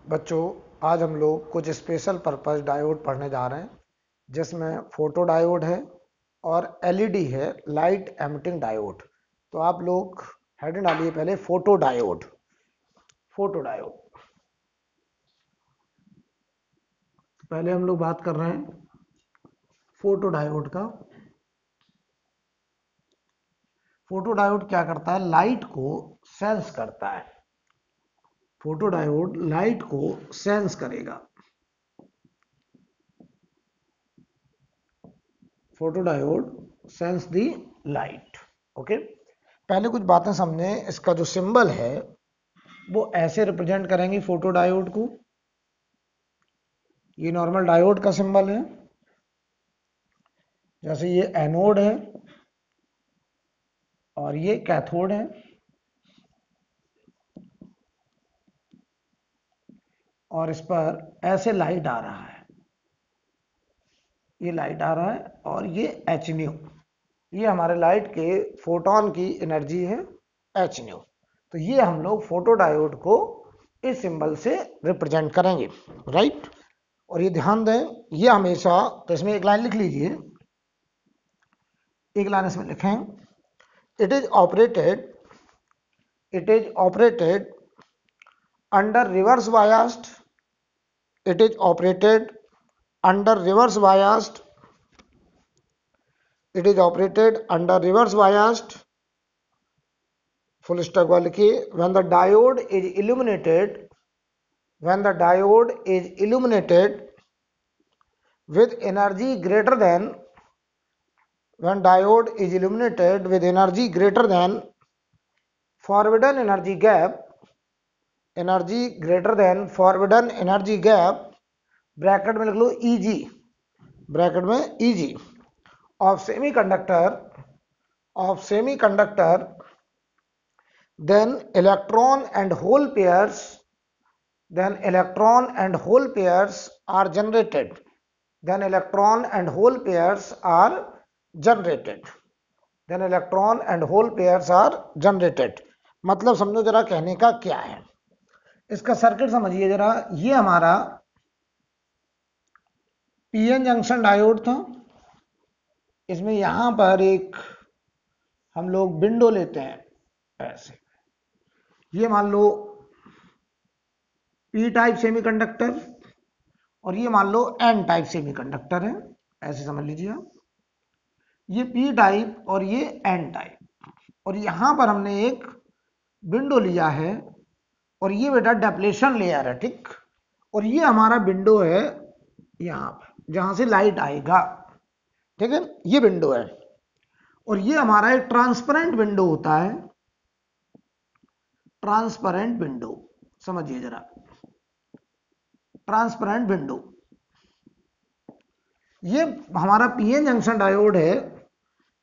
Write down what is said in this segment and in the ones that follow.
बच्चों, आज हम लोग कुछ स्पेशल पर्पस डायोड पढ़ने जा रहे हैं, जिसमें फोटो डायोड है और एलईडी है, लाइट एमिटिंग डायोड। तो आप लोग हेडिंग डालिए पहले फोटो डायोड। फोटो डायोड पहले हम लोग बात कर रहे हैं फोटो डायोड का। फोटो डायोड क्या करता है? लाइट को सेंस करता है। फोटो डायोड लाइट को सेंस करेगा। फोटो डायोड सेंस दी लाइट। ओके, पहले कुछ बातें समझें। इसका जो सिंबल है वो ऐसे रिप्रेजेंट करेंगे फोटो डायोड को। ये नॉर्मल डायोड का सिंबल है। जैसे ये एनोड है और ये कैथोड है, और इस पर ऐसे लाइट आ रहा है। ये लाइट आ रहा है और ये एच न्यू, ये हमारे लाइट के फोटोन की एनर्जी है एच न्यू। तो ये हम लोग फोटो डायोड को इस सिंबल से रिप्रेजेंट करेंगे, राइट। और ये ध्यान दें, ये हमेशा, तो इसमें एक लाइन लिख लीजिए, एक लाइन इसमें लिखें, it is operated under reverse biased. It is operated under reverse biased. It is operated under reverse biased. Full stop वाले लिखिए, when the diode is illuminated with energy greater than, when diode is illuminated with energy greater than forbidden energy gap, forbidden energy gap, bracket में लिख लो EG, bracket में EG of semiconductor, then electron and hole pairs are generated. मतलब समझो जरा कहने का क्या है। इसका सर्किट समझिए जरा। ये हमारा पीएन जंक्शन डायोड था। इसमें यहां पर एक हम लोग विंडो लेते हैं ऐसे। ये मान लो पी टाइप सेमीकंडक्टर और ये मान लो एन टाइप सेमीकंडक्टर है, ऐसे समझ लीजिए आप। ये पी टाइप और ये एन टाइप, और यहां पर हमने एक विंडो लिया है, और ये बेटा डेप्लेशन लेयर है, ठीक। और ये हमारा विंडो है यहां पर, जहां से लाइट आएगा, ठीक है। ये विंडो है, और ये हमारा एक ट्रांसपेरेंट विंडो होता है। ट्रांसपेरेंट विंडो समझिए जरा, ट्रांसपेरेंट विंडो। ये हमारा पीएन जंक्शन डायोड है।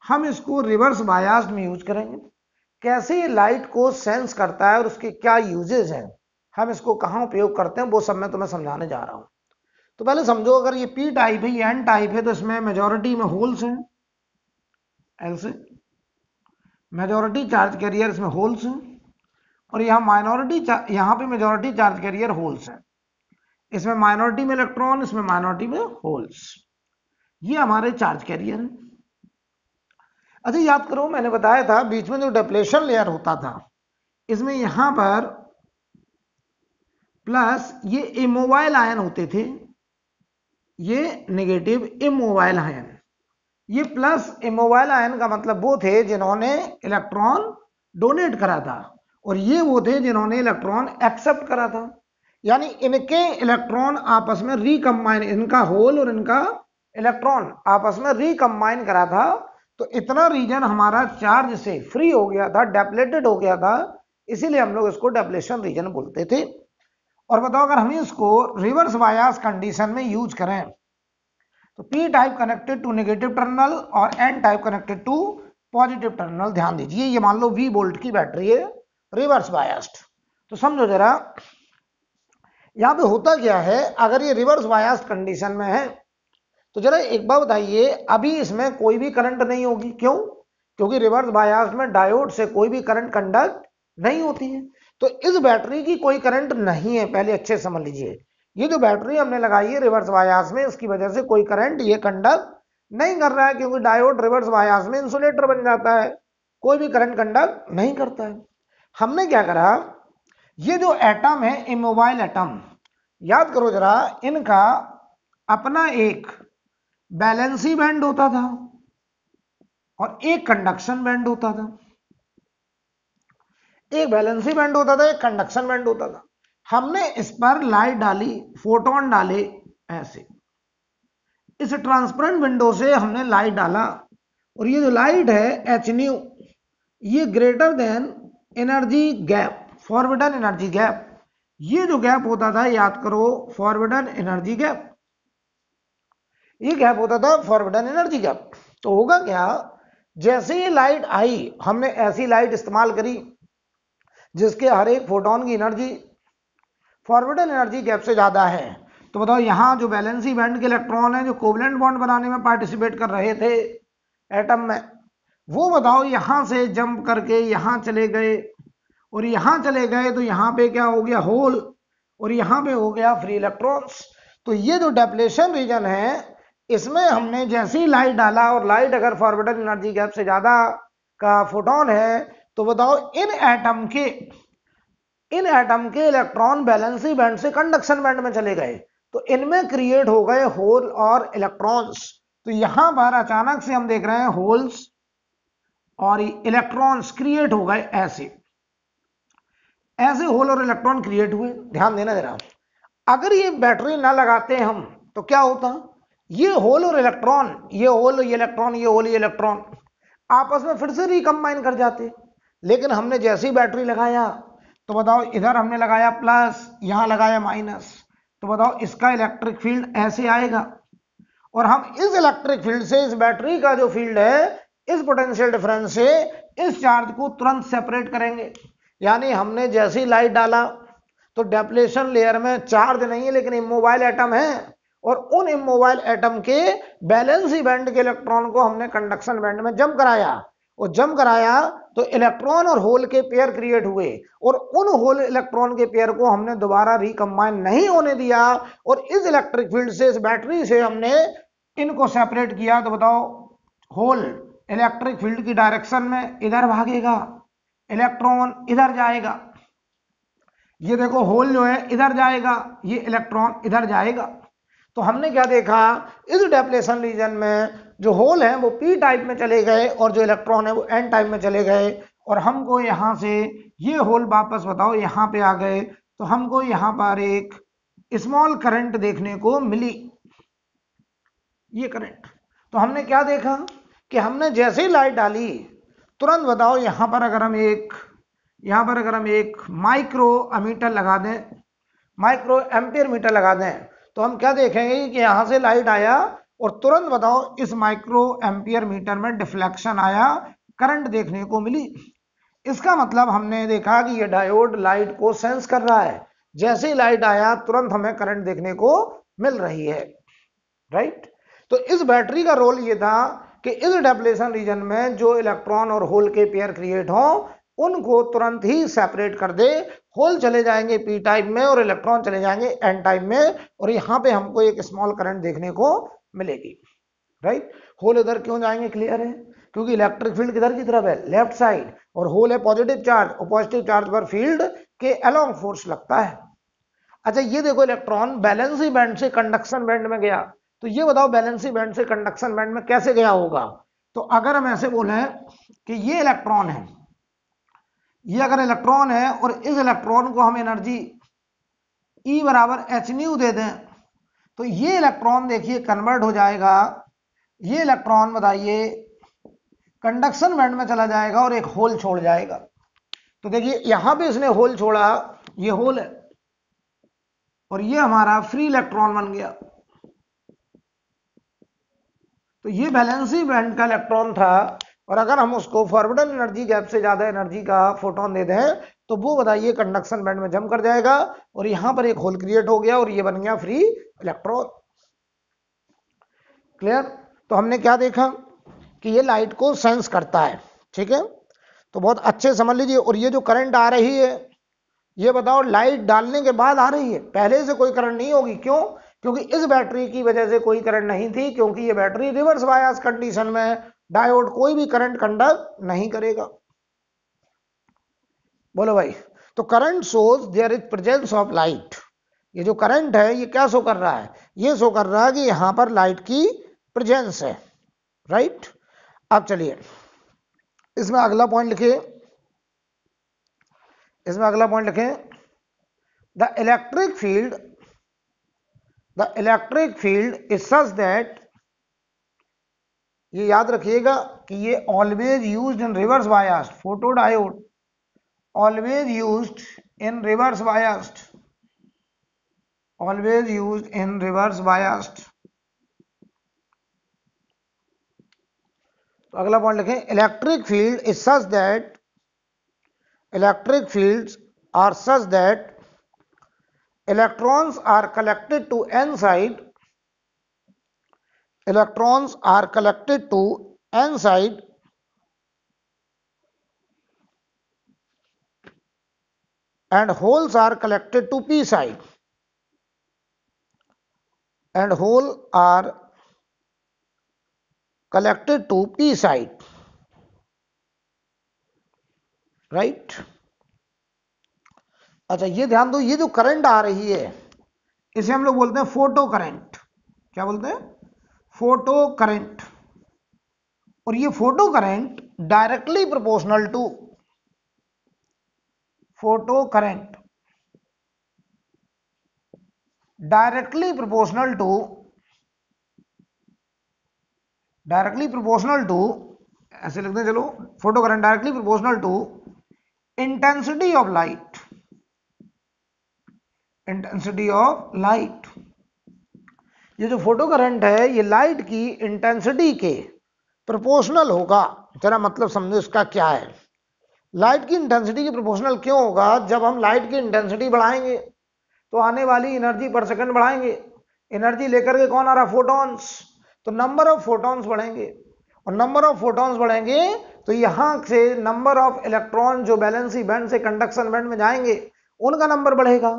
हम इसको रिवर्स बायस्ड में यूज करेंगे। कैसे ये लाइट को सेंस करता है और उसके क्या यूजेस हैं, हम इसको कहां उपयोग करते हैं, वो सब मैं तुम्हें समझाने जा रहा हूं। तो पहले समझो, अगर ये पी टाइप है, ये एन टाइप है, तो इसमें मेजॉरिटी में होल्स हैं, ऐसे मेजॉरिटी चार्ज कैरियर इसमें होल्स हैं, और यहां पे मेजॉरिटी चार्ज कैरियर होल्स हैं। इसमें माइनॉरिटी में इलेक्ट्रॉन, इसमें माइनॉरिटी में होल्स। ये हमारे चार्ज कैरियर हैं। अच्छा, याद करो, मैंने बताया था बीच में जो डिप्लेशन लेयर होता था, इसमें यहां पर प्लस ये इमोबाइल आयन होते थे, ये नेगेटिव इमोबाइल आयन। ये प्लस इमोबाइल आयन का मतलब वो थे जिन्होंने इलेक्ट्रॉन डोनेट करा था, और ये वो थे जिन्होंने इलेक्ट्रॉन एक्सेप्ट करा था। यानी इनके इलेक्ट्रॉन आपस में रिकम्बाइन, इनका होल और इनका इलेक्ट्रॉन आपस में रिकम्बाइन करा था। तो इतना रीजन हमारा चार्ज से फ्री हो गया था, डेप्लेटेड हो गया था, इसीलिए हम लोग इसको डेप्लेशन रीजन बोलते थे। और बताओ, अगर हम इसको रिवर्स बायस कंडीशन में यूज करें, तो P type connected to negative terminal और N type connected to positive terminal. ध्यान दीजिए, ये मान लो V वोल्ट की बैटरी है, रिवर्स बायस्ड। तो समझो जरा, यहां पे होता क्या है, अगर ये रिवर्स बायस्ड कंडीशन में है, तो जरा एक बात बताइए, अभी इसमें कोई भी करंट नहीं होगी। क्यों? क्योंकि रिवर्स बायस्ड में डायोड से कोई भी करंट कंडक्ट नहीं होती है। तो इस बैटरी की कोई करंट नहीं है, पहले अच्छे समझ लीजिए। ये जो बैटरी हमने लगाई है रिवर्स बायास में, इसकी वजह से कोई करंट ये कंडक्ट नहीं कर रहा है, क्योंकि डायोड रिवर्स बायास में इंसुलेटर बन जाता है, कोई भी करंट कंडक्ट नहीं करता है। हमने क्या करा, ये जो एटम है इमोबाइल एटम, याद करो जरा, इनका अपना एक बैलेंसी बैंड होता था और एक कंडक्शन बैंड होता था। एक बैलेंसी बैंड होता था, एक कंडक्शन बैंड होता था। हमने इस पर लाइट डाली, फोटोन डाले, ऐसे इस ट्रांसपेरेंट विंडो से हमने लाइट डाला, और ये जो लाइट है एच न्यू, ये greater than energy gap, forbidden energy gap. ये जो गैप होता था, याद करो, फॉरवर्डन एनर्जी गैप, ये गैप होता था फॉरवर्डन एनर्जी गैप। तो होगा क्या, जैसे ये लाइट आई, हमने ऐसी लाइट इस्तेमाल करी जिसके हर एक फोटोन की एनर्जी फॉरवर्डन एनर्जी गैप से ज्यादा है, तो बताओ यहां जो बैलेंसी बैंड के इलेक्ट्रॉन है जो कोवलेंट बॉन्ड बनाने में पार्टिसिपेट कर रहे थे एटम में, वो बताओ यहां से जंप करके यहां चले गए, और यहां चले गए तो यहां पे क्या हो गया, होल, और यहां पे हो गया फ्री इलेक्ट्रॉन्स। तो ये जो डेप्लेशन रीजन है, इसमें हमने जैसे ही लाइट डाला, और लाइट अगर फॉरवर्डन एनर्जी गैप से ज्यादा का फोटोन है, तो बताओ इन एटम के इलेक्ट्रॉन बैलेंसी बैंड से कंडक्शन बैंड में चले गए, तो इनमें क्रिएट हो गए होल और इलेक्ट्रॉन्स। तो यहां पर अचानक से हम देख रहे हैं होल्स और इलेक्ट्रॉन्स क्रिएट हो गए, ऐसे ऐसे होल और इलेक्ट्रॉन क्रिएट हुए। ध्यान देना जरा, अगर ये बैटरी ना लगाते हम तो क्या होता, ये होल और इलेक्ट्रॉन, ये होल ये इलेक्ट्रॉन, ये होल ये इलेक्ट्रॉन आपस में फिर से रिकंबाइन कर जाते। लेकिन हमने जैसे ही बैटरी लगाया, तो बताओ इधर हमने लगाया प्लस, यहां लगाया माइनस, तो बताओ इसका इलेक्ट्रिक फील्ड ऐसे आएगा, और हम इस इलेक्ट्रिक फील्ड से इस बैटरी का जो फील्ड है, इस पोटेंशियल डिफरेंस से इस चार्ज को तुरंत सेपरेट करेंगे। यानी हमने जैसे ही लाइट डाला, तो डेप्लेशन लेयर में चार्ज नहीं है लेकिन इमोबाइल एटम है, और उन इमोबाइल एटम के बैलेंसी बैंड के इलेक्ट्रॉन को हमने कंडक्शन बैंड में जंप कराया, और जंप कराया तो इलेक्ट्रॉन और होल के पेयर क्रिएट हुए, और उन होल इलेक्ट्रॉन के पेयर को हमने दोबारा रिकंबाइन नहीं होने दिया, और इस इलेक्ट्रिक फील्ड से, इस बैटरी से हमने इनको सेपरेट किया। तो बताओ होल इलेक्ट्रिक फील्ड की डायरेक्शन में इधर भागेगा, इलेक्ट्रॉन इधर जाएगा। ये देखो होल जो है इधर जाएगा, ये इलेक्ट्रॉन इधर जाएगा। तो हमने क्या देखा, इस डेप्लेशन रीजन में जो होल है वो पी टाइप में चले गए, और जो इलेक्ट्रॉन है वो एन टाइप में चले गए, और हमको यहां से ये होल वापस बताओ यहां पे आ गए, तो हमको यहां पर एक स्मॉल करंट देखने को मिली, ये करंट। तो हमने क्या देखा कि हमने जैसे ही लाइट डाली, तुरंत बताओ यहां पर अगर हम एक माइक्रो एमीटर लगा दें, माइक्रो एम्पियर मीटर लगा दें, तो हम क्या देखेंगे कि यहां से लाइट आया, और तुरंत बताओ इस माइक्रो एम्पियर मीटर में डिफ्लेक्शन आया, करंट देखने को मिली। इसका मतलब हमने देखा कि ये डायोड लाइट को सेंस कर रहा है, जैसे ही लाइट आया तुरंत हमें करंट देखने को मिल रही है, राइट। तो इस बैटरी का रोल ये था कि इस डेप्लेशन रीजन में जो इलेक्ट्रॉन और होल के पेयर क्रिएट हो, उनको तुरंत ही सेपरेट कर दे। होल चले जाएंगे पी टाइप में और इलेक्ट्रॉन चले जाएंगे एन टाइप में, और यहां पे हमको एक स्मॉल करंट देखने को मिलेगी, राइट। होल इधर क्यों जाएंगे, क्लियर है, क्योंकि इलेक्ट्रिक फील्ड किधर की तरफ है, लेफ्ट साइड, और होल है पॉजिटिव चार्ज, और पॉजिटिव चार्ज पर फील्ड के अलोंग फोर्स लगता है। अच्छा ये देखो, इलेक्ट्रॉन बैलेंसी बैंड से कंडक्शन बैंड में गया, तो ये बताओ बैलेंसी बैंड से कंडक्शन बैंड में कैसे गया होगा। तो अगर हम ऐसे बोले कि ये इलेक्ट्रॉन है, ये अगर इलेक्ट्रॉन है, और इस इलेक्ट्रॉन को हम एनर्जी E बराबर एच न्यू दे दें, तो ये इलेक्ट्रॉन देखिए कन्वर्ट हो जाएगा, ये इलेक्ट्रॉन बताइए कंडक्शन बैंड में चला जाएगा और एक होल छोड़ जाएगा। तो देखिए यहां पे इसने होल छोड़ा, ये होल है, और ये हमारा फ्री इलेक्ट्रॉन बन गया। तो ये बैलेंसी बैंड का इलेक्ट्रॉन था, और अगर हम उसको फॉरवर्डन एनर्जी गैप से ज्यादा एनर्जी का फोटोन दे दें, तो वो बताइए कंडक्शन बैंड में जंप कर जाएगा, और यहां पर एक होल क्रिएट हो गया, और ये बन गया फ्री इलेक्ट्रॉन। क्लियर। तो हमने क्या देखा कि ये लाइट को सेंस करता है, ठीक है, तो बहुत अच्छे समझ लीजिए। और ये जो करंट आ रही है, ये बताओ, लाइट डालने के बाद आ रही है, पहले से कोई करंट नहीं होगी। क्यों? क्योंकि इस बैटरी की वजह से कोई करंट नहीं थी, क्योंकि ये बैटरी रिवर्स बायस कंडीशन में, डायोड कोई भी करंट कंडक्ट नहीं करेगा। बोलो भाई। तो current shows there is presence of light. ये जो करंट है ये क्या शो कर रहा है? ये शो कर रहा है कि यहां पर लाइट की प्रेजेंस है, राइट। अब चलिए इसमें अगला पॉइंट लिखिए, इसमें अगला पॉइंट लिखें, the electric field is such that, ये याद रखिएगा कि ये always used in reverse biased, photo diode always used in reverse biased, always used in reverse biased. तो अगला पॉइंट लिखें, electric field is such that, electric fields are such that electrons are collected to n side, electrons are collected to n side and holes are collected to p side, and hole are collected to p side, right। अच्छा ये ध्यान दो, ये जो current आ रही है इसे हम लोग बोलते हैं फोटो करंट। क्या बोलते हैं? Photo current. और ये photo current directly proportional to, photo current directly proportional to, directly proportional to, ऐसे लिखते हैं चलो, photo current directly proportional to intensity of light, intensity of light. ये जो फोटो करंट है ये लाइट की इंटेंसिटी के प्रोपोर्शनल होगा। जरा मतलब समझो इसका क्या है। लाइट की इंटेंसिटी के प्रोपोर्शनल क्यों होगा? जब हम लाइट की इंटेंसिटी बढ़ाएंगे तो आने वाली एनर्जी पर सेकंड बढ़ाएंगे, एनर्जी लेकर के कौन आ रहा? फोटॉन्स। तो नंबर ऑफ फोटॉन्स बढ़ेंगे, और नंबर ऑफ फोटॉन्स बढ़ेंगे तो यहां से नंबर ऑफ इलेक्ट्रॉन जो वैलेंसी बैंड से कंडक्शन बैंड में जाएंगे उनका नंबर बढ़ेगा।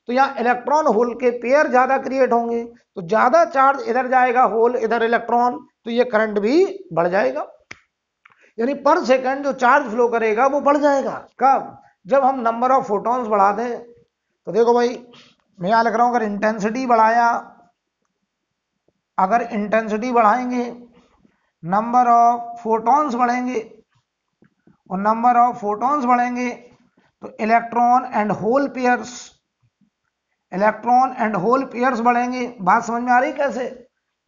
तो यहाँ इलेक्ट्रॉन होल के पेयर ज्यादा क्रिएट होंगे, तो ज्यादा चार्ज इधर जाएगा, होल इधर इलेक्ट्रॉन, तो ये करंट भी बढ़ जाएगा। यानी पर सेकंड जो चार्ज फ्लो करेगा वो बढ़ जाएगा। कब? जब हम नंबर ऑफ फोटॉन्स बढ़ा दें। तो देखो भाई मैं यहां लिख रहा हूं, अगर इंटेंसिटी बढ़ाया, अगर इंटेंसिटी बढ़ाएंगे नंबर ऑफ फोटॉन्स बढ़ेंगे, और नंबर ऑफ फोटॉन्स बढ़ेंगे तो electron and hole pairs, electron and hole pairs बढ़ेंगे। बात समझ में आ रही कैसे?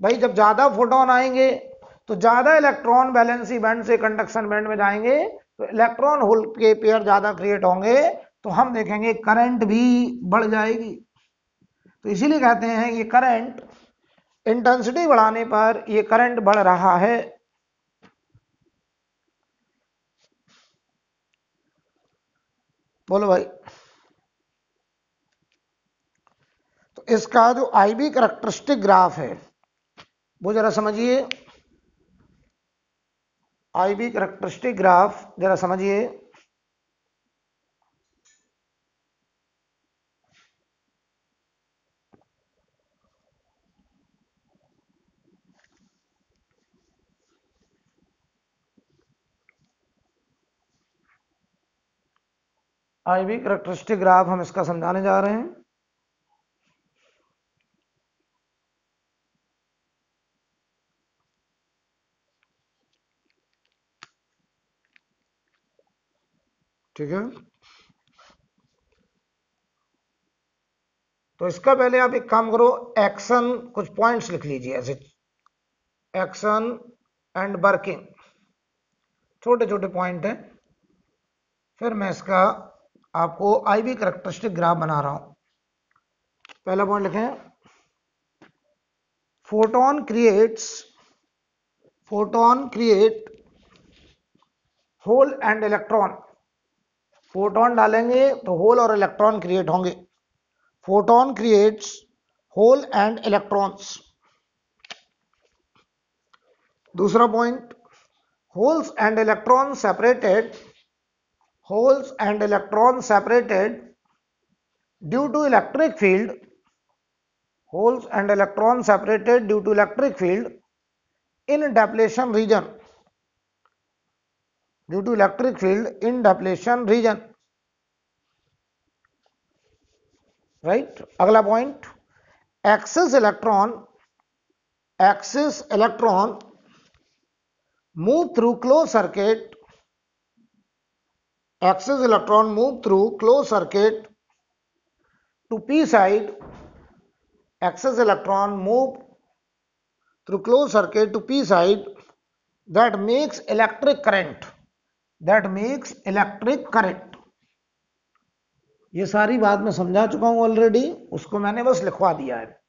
भाई जब ज्यादा फोटोन आएंगे तो ज्यादा इलेक्ट्रॉन वैलेंसी बैंड से कंडक्शन बैंड में जाएंगे, तो इलेक्ट्रॉन होल के पेयर ज्यादा क्रिएट होंगे, तो हम देखेंगे करंट भी बढ़ जाएगी। तो इसीलिए कहते हैं ये करंट, इंटेंसिटी बढ़ाने पर ये करंट बढ़ रहा है। बोलो भाई। तो इसका जो आईवी कैरेक्टरिस्टिक ग्राफ है वो जरा समझिए, आईवी कैरेक्टरिस्टिक ग्राफ जरा समझिए। आईवी कैरेक्टरिस्टिक ग्राफ हम इसका समझाने जा रहे हैं। ठीक है, तो इसका पहले आप एक काम करो, एक्शन कुछ पॉइंट्स लिख लीजिए ऐसे, एक्शन एंड वर्किंग, छोटे छोटे पॉइंट हैं। फिर मैं इसका आपको आईवी कैरेक्टरिस्टिक ग्राफ बना रहा हूं। पहला पॉइंट लिखें, photon create hole and electron. Photon डालेंगे तो होल और इलेक्ट्रॉन क्रिएट होंगे। Photon creates hole and electrons. दूसरा point, holes and electron separated, holes and electron separated due to electric field, holes and electrons separated due to electric field in depletion region, due to electric field in depletion region, right? अगला point, excess electron move through closed circuit, excess electron move through closed circuit to p side, excess electron move through closed circuit to p side, that makes electric current, that makes electric current. ये सारी बात मैं समझा चुका हूं already, उसको मैंने बस लिखवा दिया है।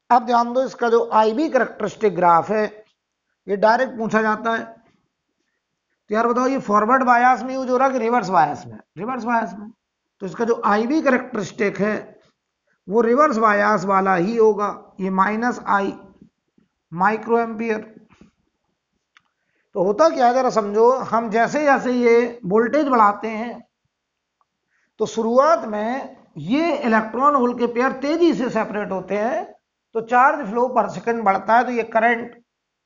अब ध्यान दो, इसका जो आईवी कैरेक्टरिस्टिक ग्राफ है ये डायरेक्ट पूछा जाता है। तो यार बताओ, ये फॉरवर्ड बायस में यूज हो रहा है कि रिवर्स बायस में? रिवर्स बायस में। तो इसका जो आईवी कैरेक्टरिस्टिक है वो रिवर्स बायस वाला ही होगा। ये -I माइक्रो एम्पियर। तो होता क्या है जरा समझो, हम जैसे जैसे ये वोल्टेज बढ़ाते हैं तो शुरुआत में ये इलेक्ट्रॉन होल के पेयर तेजी से सेपरेट होते हैं, तो चार्ज फ्लो पर सेकंड बढ़ता है, तो ये करंट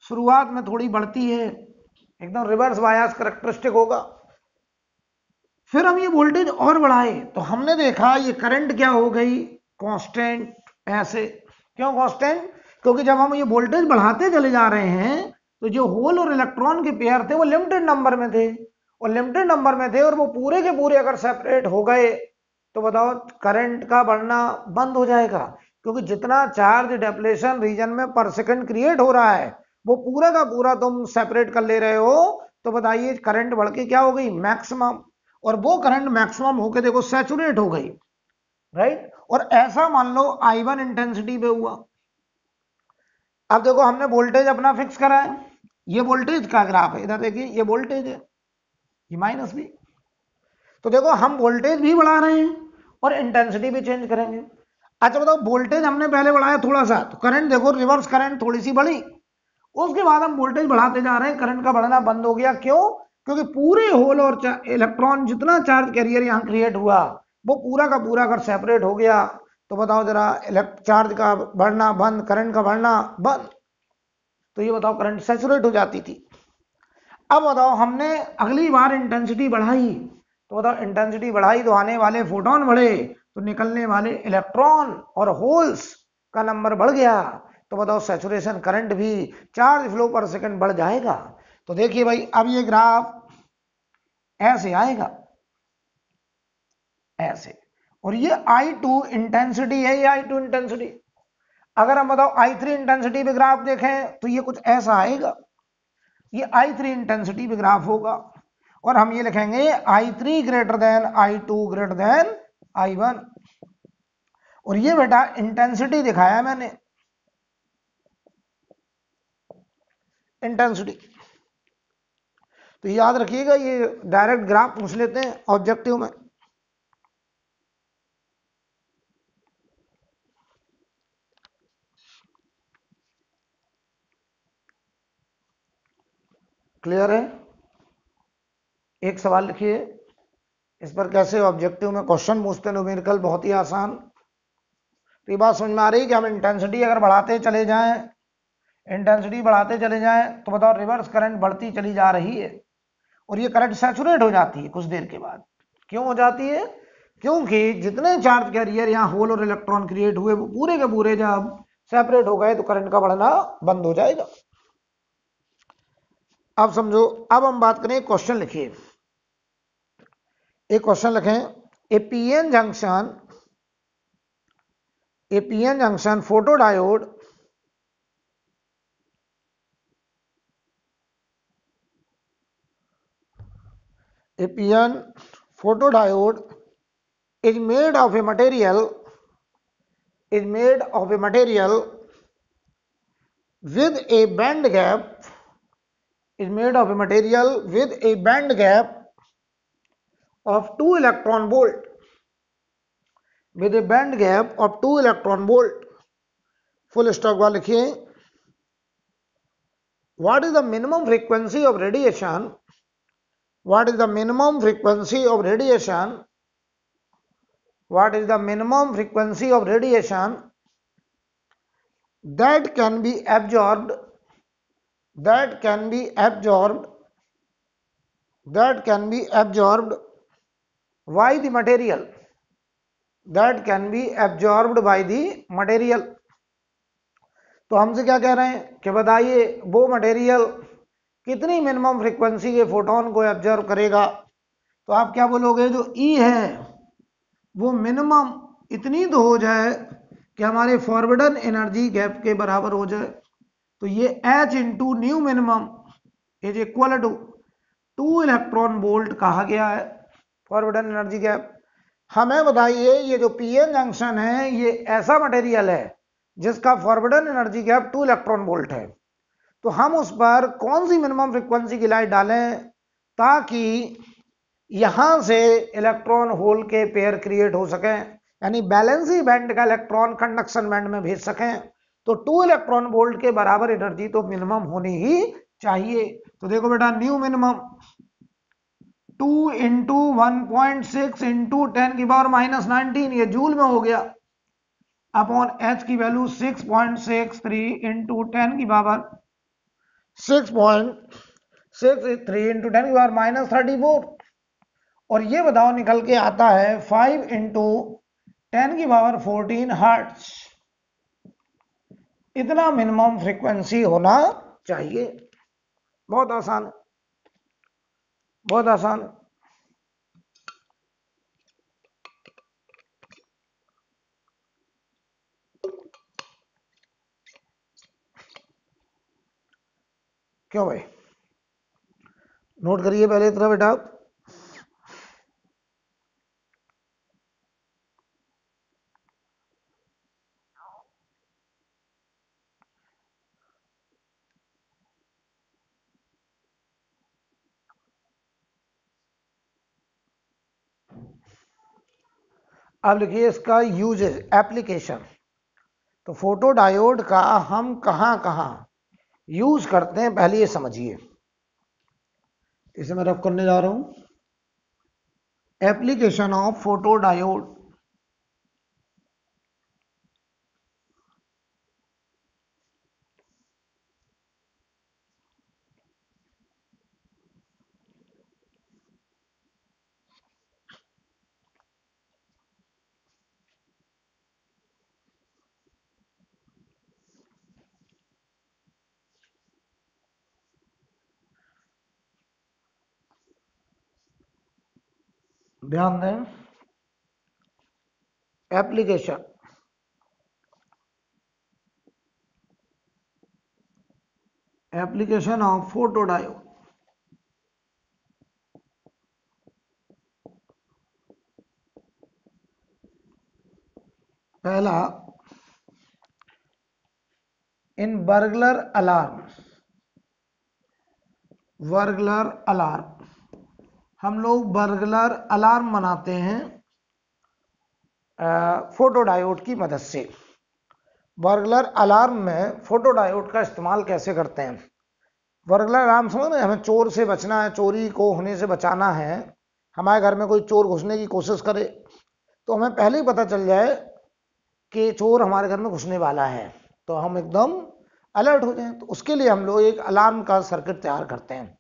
शुरुआत में थोड़ी बढ़ती है, एकदम रिवर्स बायस कैरेक्टरिस्टिक होगा। फिर हम ये वोल्टेज और बढ़ाए तो हमने देखा ये करंट क्या हो गई, कांस्टेंट। ऐसे क्यों कांस्टेंट? क्योंकि जब हम ये वोल्टेज बढ़ाते चले जा रहे हैं तो जो होल और इलेक्ट्रॉन के पेयर थे वो लिमिटेड नंबर में थे, और लिमिटेड नंबर में थे और वो पूरे के पूरे अगर सेपरेट हो गए तो बताओ करंट का बढ़ना बंद हो जाएगा, क्योंकि जितना चार्ज डेप्लेशन रीजन में पर सेकंड क्रिएट हो रहा है वो पूरा का पूरा तुम सेपरेट कर ले रहे हो। तो बताइए करंट बढ़ के क्या हो गई, मैक्सिमम। और वो करंट मैक्सिमम होके देखो सैचुरेट हो गई, राइट। और ऐसा मान लो I1 इंटेंसिटी पे हुआ। अब देखो हमने वोल्टेज अपना फिक्स करा है, ये वोल्टेज का ग्राफ है, इधर देखिए ये वोल्टेज है, ये -V। तो देखो हम वोल्टेज भी बढ़ा रहे हैं और इंटेंसिटी भी चेंज करेंगे। अच्छा बताओ, वोल्टेज हमने पहले बढ़ाया थोड़ा सा, तो करंट देखो रिवर्स करंट थोड़ी सी बढ़ी, उसके बाद हम वोल्टेज बढ़ाते जा रहे हैं, करंट का बढ़ना बंद हो गया। क्यों? क्योंकि पूरे होल और इलेक्ट्रॉन जितना चार्ज कैरियर यहां क्रिएट हुआ वो पूरा का पूरा अगर सेपरेट हो गया तो बताओ जरा, चार्ज का बढ़ना बंद, करंट का बढ़ना बंद। तो ये बताओ करंट सैचुरेट हो जाती थी। अब बताओ हमने अगली बार इंटेंसिटी बढ़ाई, तो बताओ इंटेंसिटी बढ़ाई तो आने वाले फोटोन बढ़े, तो निकलने वाले इलेक्ट्रॉन और होल्स का नंबर बढ़ गया, तो बताओ सैचुरेशन करंट भी, चार्ज फ्लो पर सेकंड बढ़ जाएगा। तो देखिए भाई, अब ये ग्राफ ऐसे आएगा, ऐसे। और ये I2 इंटेंसिटी है, ये I2 इंटेंसिटी। अगर हम बताओ I3 इंटेंसिटी पे ग्राफ देखें तो ये कुछ ऐसा आएगा, ये I3 इंटेंसिटी पे ग्राफ होगा, और हम ये लिखेंगे I3 greater than I2 greater than I1। और ये बेटा इंटेंसिटी दिखाया मैंने, इंटेंसिटी। तो याद रखिएगा, ये डायरेक्ट ग्राफ पूछ लेते हैं ऑब्जेक्टिव में। क्लियर है? एक सवाल लिखिए, इस पर कैसे ऑब्जेक्टिव में क्वेश्चन पूछते हैं न्यूमेरिकल, बहुत ही आसान। तो ये बात समझ में आ रही है कि हम इंटेंसिटी अगर बढ़ाते चले जाएं, इंटेंसिटी बढ़ाते चले जाएं तो बताओ रिवर्स करंट बढ़ती चली जा रही है, और ये करंट सैचुरेट हो जाती है कुछ देर के बाद। क्यों हो जाती है? क्योंकि जितने चार्ज कैरियर यहाँ होल और इलेक्ट्रॉन क्रिएट हुए वो पूरे के पूरे जब सेपरेट हो गए तो करंट का बढ़ना बंद हो जाएगा। अब समझो, अब हम बात करें, क्वेश्चन लिखिए, एक क्वेश्चन लिखें, a PN junction photodiode is made of a material with a band gap of 2 electron volt, full stop वाला लिखिए। what is the minimum frequency of radiation what is the minimum frequency of radiation that can be absorbed by the material, तो हमसे क्या कह रहे हैं कि बताइए वो मटेरियल कितनी मिनिमम फ्रीक्वेंसी के फोटोन को एब्जॉर्ब करेगा। तो आप क्या बोलोगे, जो ई है वो मिनिमम इतनी तो हो जाए कि हमारे फॉरवर्डन एनर्जी गैप के बराबर हो जाए। तो ये H into nu minimum is equal to 2 electron volt कहा गया है फॉरवर्डन एनर्जी गैप। हमें बताइए ये जो पीएन जंक्शन है ये ऐसा मटेरियल है जिसका फॉरवर्डन एनर्जी गैप 2 इलेक्ट्रॉन वोल्ट है, तो हम उस पर कौन सी मिनिमम फ्रीक्वेंसी की लाइट डालें ताकि यहां से इलेक्ट्रॉन होल के पेयर क्रिएट हो सके, यानी बैलेंसी बैंड का इलेक्ट्रॉन कंडक्शन बैंड में भेज सकें। तो 2 इलेक्ट्रॉन वोल्ट के बराबर एनर्जी तो मिनिमम होनी ही चाहिए। तो देखो बेटा, न्यू मिनिमम 2 इंटू 1.6 इंटू 10 की पावर -19, ये जूल में हो गया, अपॉन एच की वैल्यू 6.63 इंटू 10 की पावर 6.63 इंटू 10 की पावर -34, और ये बताओ निकल के आता है 5 इंटू 10 की पावर 14 हर्ट्ज। इतना मिनिमम फ्रीक्वेंसी होना चाहिए। बहुत आसान, बहुत आसान। क्यों भाई, नोट करिए पहले इतना बेटा। अब लिखिए इसका यूजेज, एप्लीकेशन। तो फोटो डायोड का हम कहां कहां यूज करते हैं पहले ये समझिए। इसे मैं रफ करने जा रहा हूं, एप्लीकेशन ऑफ फोटो डायोड। ध्यान दें, एप्लीकेशन ऑफ फोटो डायोड। पहला, इन बर्गलर अलार्म। हम लोग बर्गलर अलार्म बनाते हैं फोटो डायोड की मदद से। बर्गलर अलार्म में फोटो डायोड का इस्तेमाल कैसे करते हैं? बर्गलर अलार्म समझ रहे हैं, हमें चोर से बचना है, चोरी को होने से बचाना है। हमारे घर में कोई चोर घुसने की कोशिश करे तो हमें पहले ही पता चल जाए कि चोर हमारे घर में घुसने वाला है, तो हम एकदम अलर्ट हो जाएं। तो उसके लिए हम लोग एक अलार्म का सर्किट तैयार करते हैं।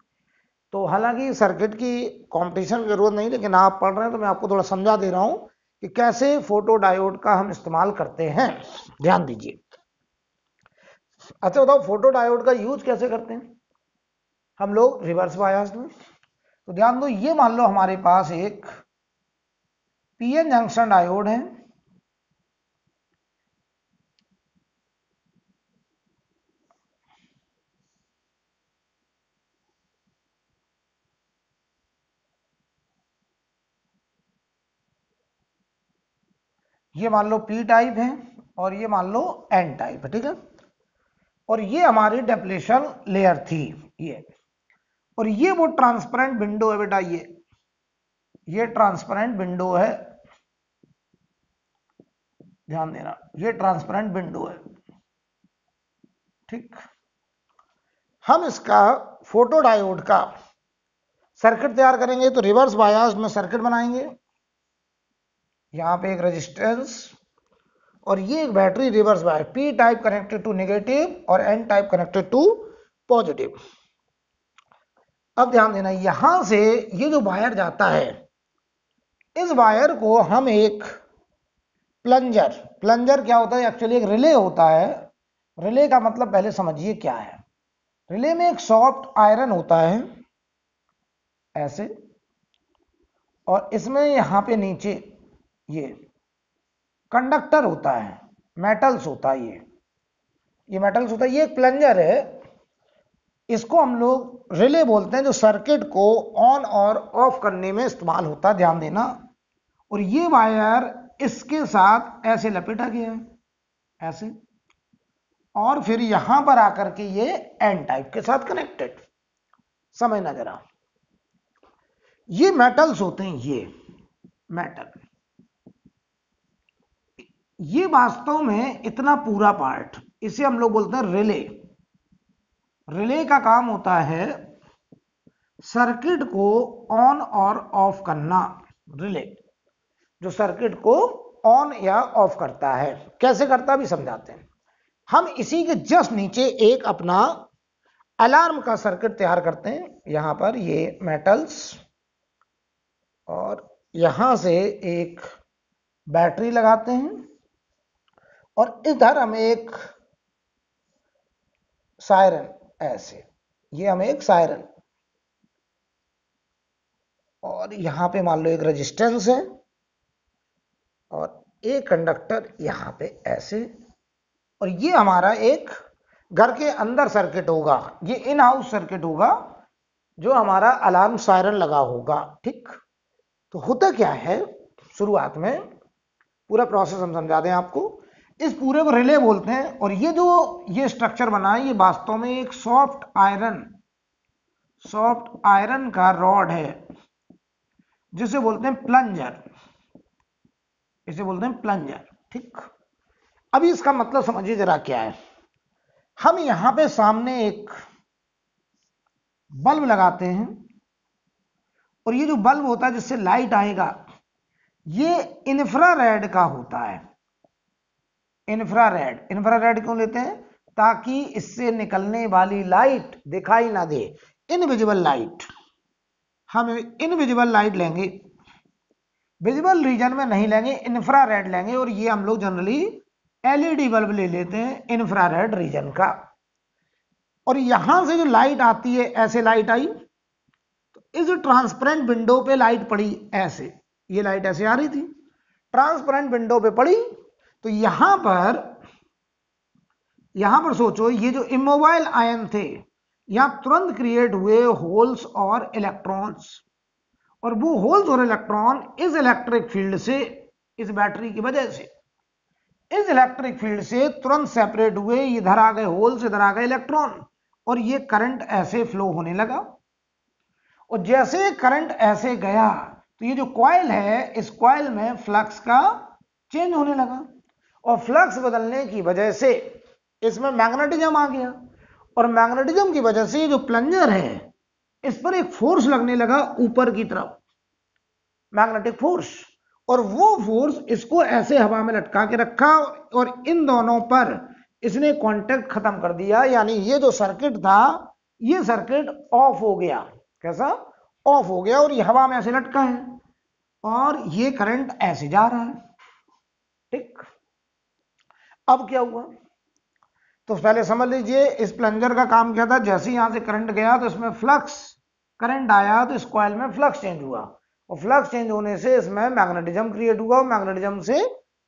तो हालांकि सर्किट की कंपटीशन की जरूरत नहीं, लेकिन आप पढ़ रहे हैं तो मैं आपको थोड़ा समझा दे रहा हूं कि कैसे फोटो डायोड का हम इस्तेमाल करते हैं। ध्यान दीजिए। अच्छा बताओ, फोटो डायोड का यूज कैसे करते हैं हम लोग? रिवर्स बायस्ड में। तो ध्यान दो, ये मान लो हमारे पास एक पीएन जंक्शन डायोड है, ये मान लो पी टाइप है और ये मान लो एन टाइप है, ठीक है। और ये हमारी डेप्लेशन लेयर थी ये, और ये वो ट्रांसपेरेंट विंडो है बेटा, ये ट्रांसपेरेंट विंडो है, ध्यान देना, ये ट्रांसपेरेंट विंडो है, ठीक। हम इसका फोटो डायोड का सर्किट तैयार करेंगे तो रिवर्स बायस्ड में सर्किट बनाएंगे। यहाँ पे एक रेजिस्टेंस और ये एक battery reverse wire, P type connected to negative और N type connected to positive. अब ध्यान देना, यहां से ये जो वायर जाता है, इस वायर को हम एक प्लंजर क्या होता है, एक्चुअली एक रिले होता है। रिले का मतलब पहले समझिए क्या है। रिले में एक सॉफ्ट आयरन होता है ऐसे, और इसमें यहां पे नीचे ये कंडक्टर होता है, मेटल्स होता है, ये मेटल्स होता है। ये एक प्लंजर है, इसको हम लोग रिले बोलते हैं, जो सर्किट को ऑन और ऑफ करने में इस्तेमाल होता है, ध्यान देना। और ये वायर इसके साथ ऐसे लपेटा गया है ऐसे, और फिर यहां पर आकर के ये एन टाइप के साथ कनेक्टेड। समझना जरा, ये मेटल्स होते हैं, ये मेटल, ये वास्तव में इतना पूरा पार्ट, इसे हम लोग बोलते हैं रिले। रिले का काम होता है सर्किट को ऑन और ऑफ करना। रिले जो सर्किट को ऑन या ऑफ करता है, कैसे करता भी समझाते हैं। हम इसी के जस्ट नीचे एक अपना अलार्म का सर्किट तैयार करते हैं। यहां पर ये मेटल्स और यहां से एक बैटरी लगाते हैं, और इधर हम एक सायरन, ऐसे ये हमें एक सायरन, और यहां पे मान लो एक रेजिस्टेंस है और एक कंडक्टर यहां पे ऐसे, और ये हमारा एक घर के अंदर सर्किट होगा, ये इन हाउस सर्किट होगा जो हमारा अलार्म सायरन लगा होगा। ठीक, तो होता क्या है, शुरुआत में पूरा प्रोसेस हम समझा दें आपको। इस पूरे को रिले बोलते हैं, और ये जो ये स्ट्रक्चर बना है, ये वास्तव में एक सॉफ्ट आयरन का रॉड है, जिसे बोलते हैं प्लंजर, इसे बोलते हैं प्लंजर। ठीक, अभी इसका मतलब समझिए जरा क्या है। हम यहां पे सामने एक बल्ब लगाते हैं, और ये जो बल्ब होता है जिससे लाइट आएगा, ये इंफ्रारेड का होता है। इंफ्रारेड क्यों लेते हैं, ताकि इससे निकलने वाली लाइट दिखाई ना दे, इनविजिबल लाइट। हम इनविजिबल लाइट लेंगे, विजिबल रीजन में नहीं लेंगे, इंफ्रारेड लेंगे, और ये हम लोग जनरली एलईडी बल्ब ले लेते हैं इंफ्रारेड रीजन का। और यहां से जो लाइट आती है, ऐसे लाइट आई, तो इस ट्रांसपेरेंट विंडो पे लाइट पड़ी ऐसे, ये लाइट ऐसे आ रही थी, ट्रांसपेरेंट विंडो पे पड़ी, तो यहां पर सोचो, ये जो इमोबाइल आयन थे, यहां तुरंत क्रिएट हुए होल्स और इलेक्ट्रॉन्स, और वो होल्स और इलेक्ट्रॉन इस इलेक्ट्रिक फील्ड से, इस बैटरी की वजह से, इस इलेक्ट्रिक फील्ड से तुरंत सेपरेट हुए, इधर आ गए होल्स, इधर आ गए इलेक्ट्रॉन, और ये करंट ऐसे फ्लो होने लगा। और जैसे करंट ऐसे गया, तो ये जो कॉइल है, इस कॉइल में फ्लक्स का चेंज होने लगा, और फ्लक्स बदलने की वजह से इसमें मैग्नेटिज्म आ गया, और मैग्नेटिज्म की वजह से ये जो प्लंजर है, इस पर एक फोर्स लगने लगा ऊपर की तरफ, मैग्नेटिक फोर्स, और वो फोर्स इसको ऐसे हवा में लटका के रखा, और इन दोनों पर इसने कांटेक्ट खत्म कर दिया। यानी ये जो सर्किट था, ये सर्किट ऑफ हो गया। कैसा ऑफ हो गया, और ये हवा में ऐसे लटका है, और ये करंट ऐसे जा रहा है। ठीक, अब क्या हुआ, तो पहले समझ लीजिए, इस प्लंजर का काम क्या था, जैसे यहां से करंट गया तो इसमें फ्लक्स, करंट आया तो इस कॉइल में फ्लक्स चेंज हुआ, और फ्लक्स चेंज होने से इसमें मैग्नेटिज्म क्रिएट हुआ, और मैग्नेटिज्म से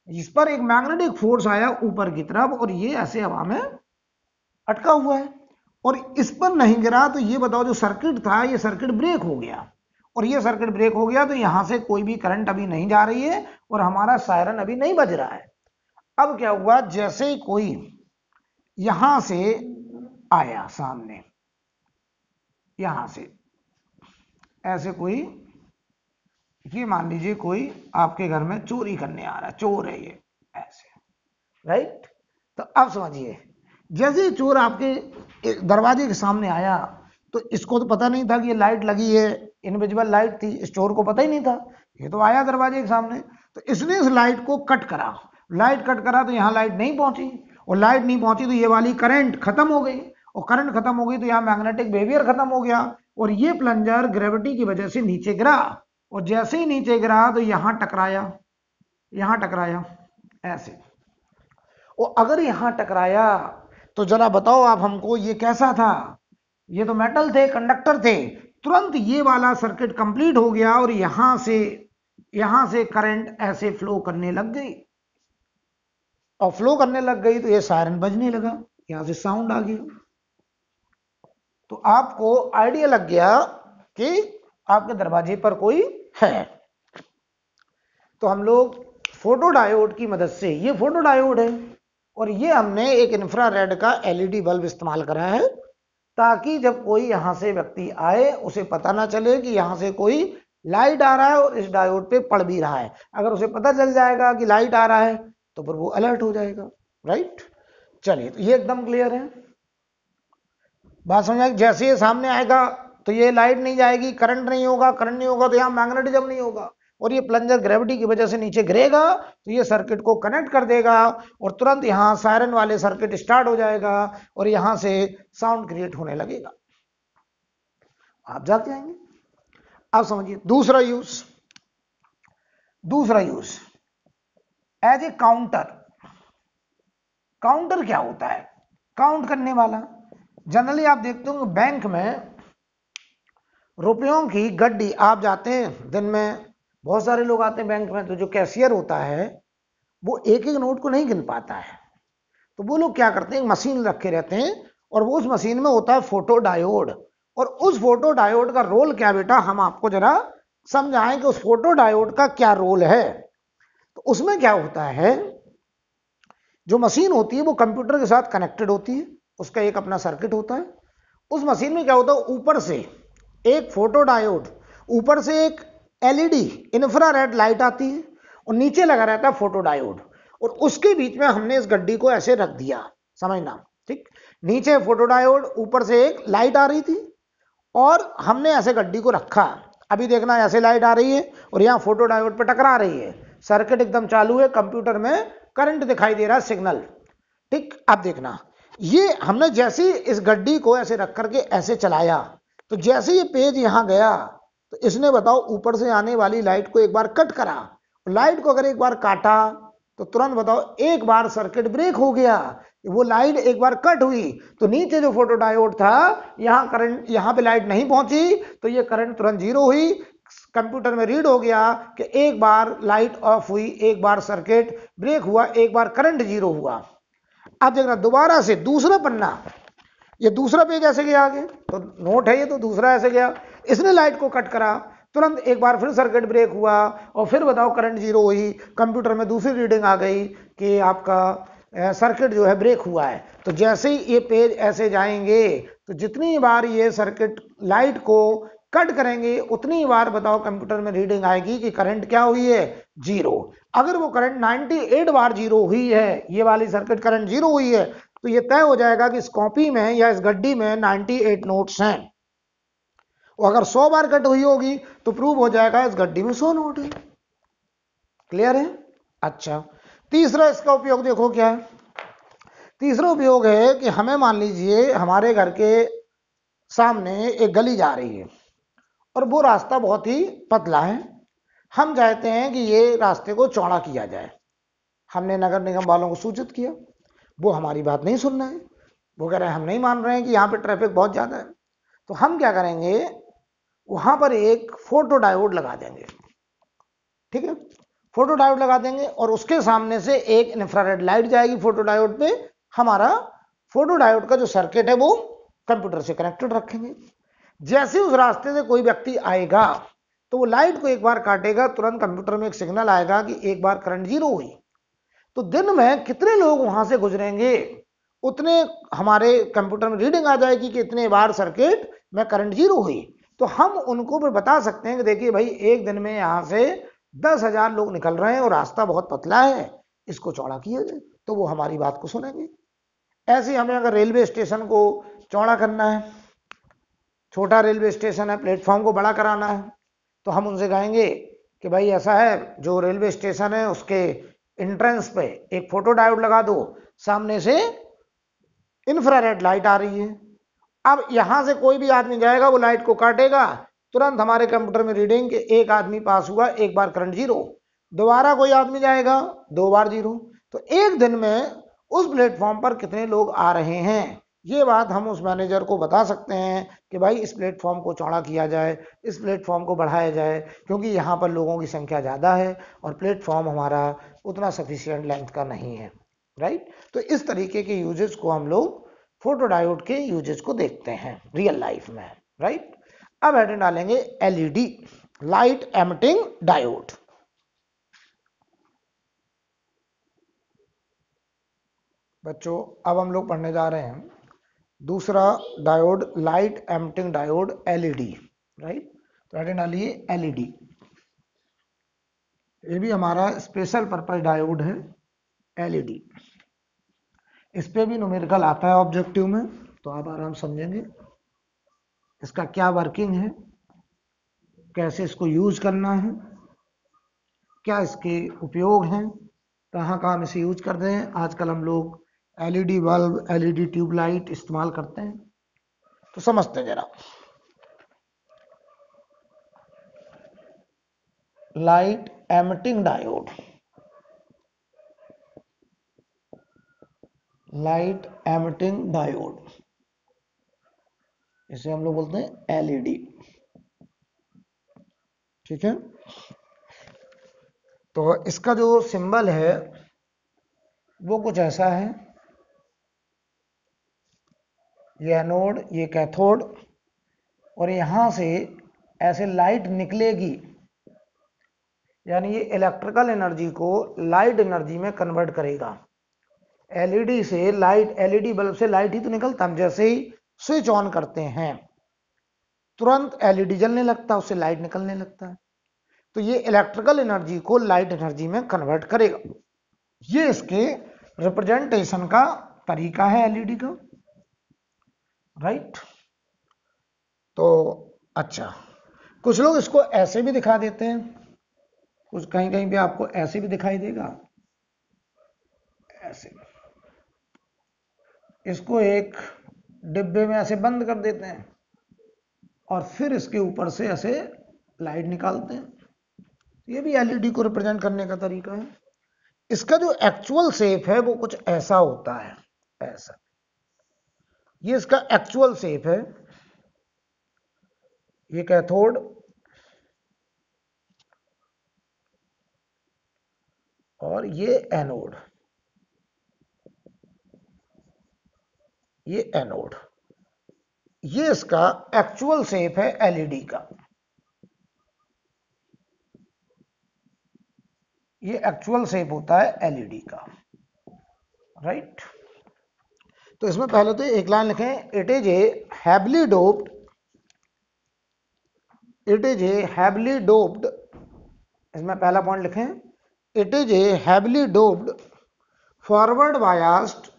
इस पर एक मैग्नेटिक फोर्स आया ऊपर की तरफ, और ये ऐसे हवा में अटका हुआ है, और इस पर नहीं गिरा। तो ये बताओ, जो सर्किट था, ये सर्किट ब्रेक हो गया, और ये सर्किट ब्रेक हो गया, तो यहां से कोई भी करंट अभी नहीं जा रही है, और हमारा सायरन अभी नहीं बज रहा है। अब क्या हुआ, जैसे ही कोई यहां से आया सामने, यहां से ऐसे कोई, ये मान लीजिए कोई आपके घर में चोरी करने आ रहा है, चोर है ये ऐसे, राइट। तो अब समझिए, जैसे चोर आपके दरवाजे के सामने आया, तो इसको तो पता नहीं था कि ये लाइट लगी है, इनविजिबल लाइट थी, इस चोर को पता ही नहीं था, ये तो आया दरवाजे के सामने। तो इसने इस लाइट को कट करा, लाइट कट करा तो यहाँ लाइट नहीं पहुंची, और लाइट नहीं पहुंची तो ये वाली करंट खत्म हो गई, और करंट खत्म हो गई तो यहाँ मैग्नेटिक बिहेवियर खत्म हो गया, और ये प्लंजर ग्रेविटी की वजह से नीचे गिरा, और जैसे ही नीचे गिरा तो यहाँ टकराया, यहाँ टकराया ऐसे। और अगर यहाँ टकराया तो जरा बताओ आप हमको ये कैसा था, ये तो मेटल थे, कंडक्टर थे, तुरंत ये वाला सर्किट कंप्लीट हो गया और यहां से करंट ऐसे फ्लो करने लग गई, और फ्लो करने लग गई तो ये सायरन बजने लगा, यहां से साउंड आ गया। तो आपको आइडिया लग गया कि आपके दरवाजे पर कोई है। तो हम लोग फोटो डायोड की मदद से, ये फोटो डायोड है और ये हमने एक इंफ्रारेड का एलईडी बल्ब इस्तेमाल करा है, ताकि जब कोई यहां से व्यक्ति आए उसे पता ना चले कि यहां से कोई लाइट आ रहा है और इस डायोड पे पड़ भी रहा है। अगर उसे पता चल जाएगा कि लाइट आ रहा है तो फिर वो अलर्ट हो जाएगा, राइट। चलिए, तो ये एकदम क्लियर है, बात समझ आई। जैसे ये सामने आएगा तो ये लाइट नहीं जाएगी, करंट नहीं होगा, करंट नहीं होगा तो यहाँ मैग्नेटिज्म नहीं होगा, और ये प्लंजर ग्रेविटी की वजह से नीचे गिरेगा तो ये सर्किट को कनेक्ट कर देगा, और तुरंत यहाँ सायरन वाले सर्किट स्टार्ट हो जाएगा और यहां से साउंड क्रिएट होने लगेगा। आप जाते आएंगे। अब समझिए दूसरा use as a counter. Counter क्या होता है? काउंट करने वाला। जनरली आप देखते हो बैंक में रुपयों की गड्डी, आप जाते हैं दिन में, बहुत सारे लोग आते हैं बैंक में, तो जो कैशियर होता है वो एक एक नोट को नहीं गिन पाता है, तो वो लोग क्या करते हैं, मशीन रखे रहते हैं और वो उस मशीन में होता है फोटो डायोड। और उस फोटो डायोड का रोल क्या बेटा, हम आपको जरा समझाएं कि उस फोटो डायोड का क्या रोल है। तो उसमें क्या होता है, जो मशीन होती है वो कंप्यूटर के साथ कनेक्टेड होती है, उसका एक अपना सर्किट होता है। उस मशीन में क्या होता है, ऊपर से एक फोटो डायोड, ऊपर से एक एलईडी इंफ्रारेड लाइट आती है, और नीचे लगा रहता है फोटो डायोड, और उसके बीच में हमने इस गड्डी को ऐसे रख दिया, समझना, ठीक। नीचे फोटो डायोड, ऊपर से एक लाइट आ रही थी, और हमने ऐसे गड्डी को रखा। अभी देखना, ऐसे लाइट आ रही है और यहाँ फोटो डायोड पे टकरा रही है, सर्किट एकदम चालू है, कंप्यूटर में करंट दिखाई दे रहा है, सिग्नल, ठीक। अब देखना, ये हमने जैसे इस गड्डी को ऐसे रख करके ऐसे चलाया, तो जैसे ये पेज यहां गया तो इसने बताओ ऊपर से आने वाली लाइट को एक बार कट करा, लाइट को अगर एक बार काटा तो तुरंत बताओ एक बार सर्किट ब्रेक हो गया, वो लाइट एक बार कट हुई तो नीचे जो फोटो डायोड था, यहां करंट, यहां पे लाइट नहीं पहुंची तो ये करंट तुरंत जीरो हुई, कंप्यूटर में रीड हो गया कि एक बार लाइट ऑफ हुई, एक बार सर्किट ब्रेक हुआ, एक बार करंट जीरो हुआ। अब देखना, दोबारा से दूसरा पन्ना, ये दूसरा पेज ऐसे गया आगे, तो नोट है ये, तो दूसरा ऐसे गया, इसने लाइट को कट करा, तुरंत एक बार फिर सर्किट ब्रेक हुआ, और फिर बताओ करंट जीरो हुई, कंप्यूटर में दूसरी रीडिंग आ गई कि आपका सर्किट जो है ब्रेक हुआ है। तो जैसे ही ये पेज ऐसे जाएंगे तो जितनी बार ये सर्किट लाइट को कट करेंगे उतनी बार बताओ कंप्यूटर में रीडिंग आएगी कि करंट क्या हुई है, जीरो। अगर वो करंट 98 बार जीरो हुई है, ये वाली सर्किट करंट जीरो हुई है, तो ये तय हो जाएगा कि इस कॉपी में या इस गड्डी में 98 नोट्स हैं। और अगर 100 बार कट हुई होगी तो प्रूव हो जाएगा इस गड्डी में 100 नोट है। क्लियर है? अच्छा, तीसरा इसका उपयोग देखो क्या है। तीसरा उपयोग है कि हमें मान लीजिए हमारे घर के सामने एक गली जा रही है और वो रास्ता बहुत ही पतला है, हम चाहते हैं कि ये रास्ते को चौड़ा किया जाए। हमने नगर निगम वालों को सूचित किया, वो हमारी बात नहीं सुन रहे हैं, वो कह रहे हैं हम नहीं मान रहे हैं कि यहाँ पे ट्रैफिक बहुत ज़्यादा है। तो हम क्या करेंगे, वहाँ पर एक फोटो डायोड लगा देंगे, ठीक है, फोटो डायोड लगा देंगे और उसके सामने से एक इंफ्रारेड लाइट जाएगी फोटो डायोड पे। हमारा फोटो डायोड का जो सर्किट है वो कंप्यूटर से कनेक्टेड रखेंगे। जैसे उस रास्ते से कोई व्यक्ति आएगा तो वो लाइट को एक बार काटेगा, तुरंत कंप्यूटर में एक सिग्नल आएगा कि एक बार करंट जीरो हुई। तो दिन में कितने लोग वहां से गुजरेंगे उतने हमारे कंप्यूटर में रीडिंग आ जाएगी कि इतने बार सर्किट में करंट जीरो हुई। तो हम उनको भी बता सकते हैं कि देखिए भाई, एक दिन में यहां से 10,000 लोग निकल रहे हैं और रास्ता बहुत पतला है, इसको चौड़ा किया जाए, तो वो हमारी बात को सुनेंगे। ऐसे हमें अगर रेलवे स्टेशन को चौड़ा करना है, छोटा रेलवे स्टेशन है, प्लेटफॉर्म को बड़ा कराना है, तो हम उनसे कहेंगे कि भाई ऐसा है, जो रेलवे स्टेशन है उसके एंट्रेंस पे एक फोटो डायोड लगा दो, सामने से इंफ्रारेड लाइट आ रही है। अब यहां से कोई भी आदमी जाएगा, वो लाइट को काटेगा, तुरंत हमारे कंप्यूटर में रीडिंग कि एक आदमी पास हुआ, एक बार करंट 0। दोबारा कोई आदमी जाएगा, 2 बार 0। तो एक दिन में उस प्लेटफॉर्म पर कितने लोग आ रहे हैं, ये बात हम उस मैनेजर को बता सकते हैं कि भाई इस प्लेटफॉर्म को चौड़ा किया जाए, इस प्लेटफॉर्म को बढ़ाया जाए, क्योंकि यहाँ पर लोगों की संख्या ज़्यादा है और प्लेटफॉर्म हमारा उतना सफिशिएंट लेंथ का नहीं है, राइट। तो इस तरीके के यूजेस को हम लोग फोटो डायोड के यूजेस को देखते हैं रियल लाइफ में, राइट। अब हेडिंग डालेंगे एलईडी, लाइट एमिटिंग डायोड। बच्चों अब हम लोग पढ़ने जा रहे हैं दूसरा diode, light emitting diode, LED, right. तो हेडिंग डालिए एलईडी। ये भी हमारा स्पेशल पर्पस डायोड है एलईडी। इस पे भी न्यूमेरिकल आता है ऑब्जेक्टिव में, तो आप आराम समझेंगे इसका क्या वर्किंग है, कैसे इसको यूज करना है, क्या इसके उपयोग हैं, कहाँ कहाँ हम इसे यूज कर रहे हैं। आजकल हम लोग एलईडी बल्ब, एलईडी ट्यूबलाइट इस्तेमाल करते हैं, तो समझते हैं जरा। Light emitting diode, light emitting diode, इसे हम लोग बोलते हैं एलईडी, ठीक है। तो इसका जो सिंबल है वो कुछ ऐसा है, ये एनोड, ये कैथोड, और यहां से ऐसे लाइट निकलेगी, यानी ये इलेक्ट्रिकल एनर्जी को लाइट एनर्जी में कन्वर्ट करेगा। एलईडी से लाइट, एलईडी बल्ब से लाइट ही तो निकलता, हम जैसे ही स्विच ऑन करते हैं तुरंत एलईडी जलने लगता है, उससे लाइट निकलने लगता है। तो ये इलेक्ट्रिकल एनर्जी को लाइट एनर्जी में कन्वर्ट करेगा। ये इसके रिप्रेजेंटेशन का तरीका है एलईडी का, राइट। तो अच्छा, कुछ लोग इसको ऐसे भी दिखा देते हैं, कुछ कहीं कहीं पे आपको ऐसे भी दिखाई देगा, ऐसे। इसको एक डिब्बे में ऐसे बंद कर देते हैं और फिर इसके ऊपर से ऐसे लाइट निकालते हैं। ये भी एलईडी को रिप्रेजेंट करने का तरीका है। इसका जो एक्चुअल शेप है वो कुछ ऐसा होता है, ऐसा। ये इसका एक्चुअल शेप है। ये कैथोड और ये एनोड, ये एनोड, ये इसका एक्चुअल शेप है एलईडी का। ये एक्चुअल शेप होता है एलईडी का, राइट। तो इसमें पहले तो एक लाइन लिखें, it is a heavily doped, it is a heavily doped, इसमें पहला पॉइंट लिखें, it is a heavily doped forward biased,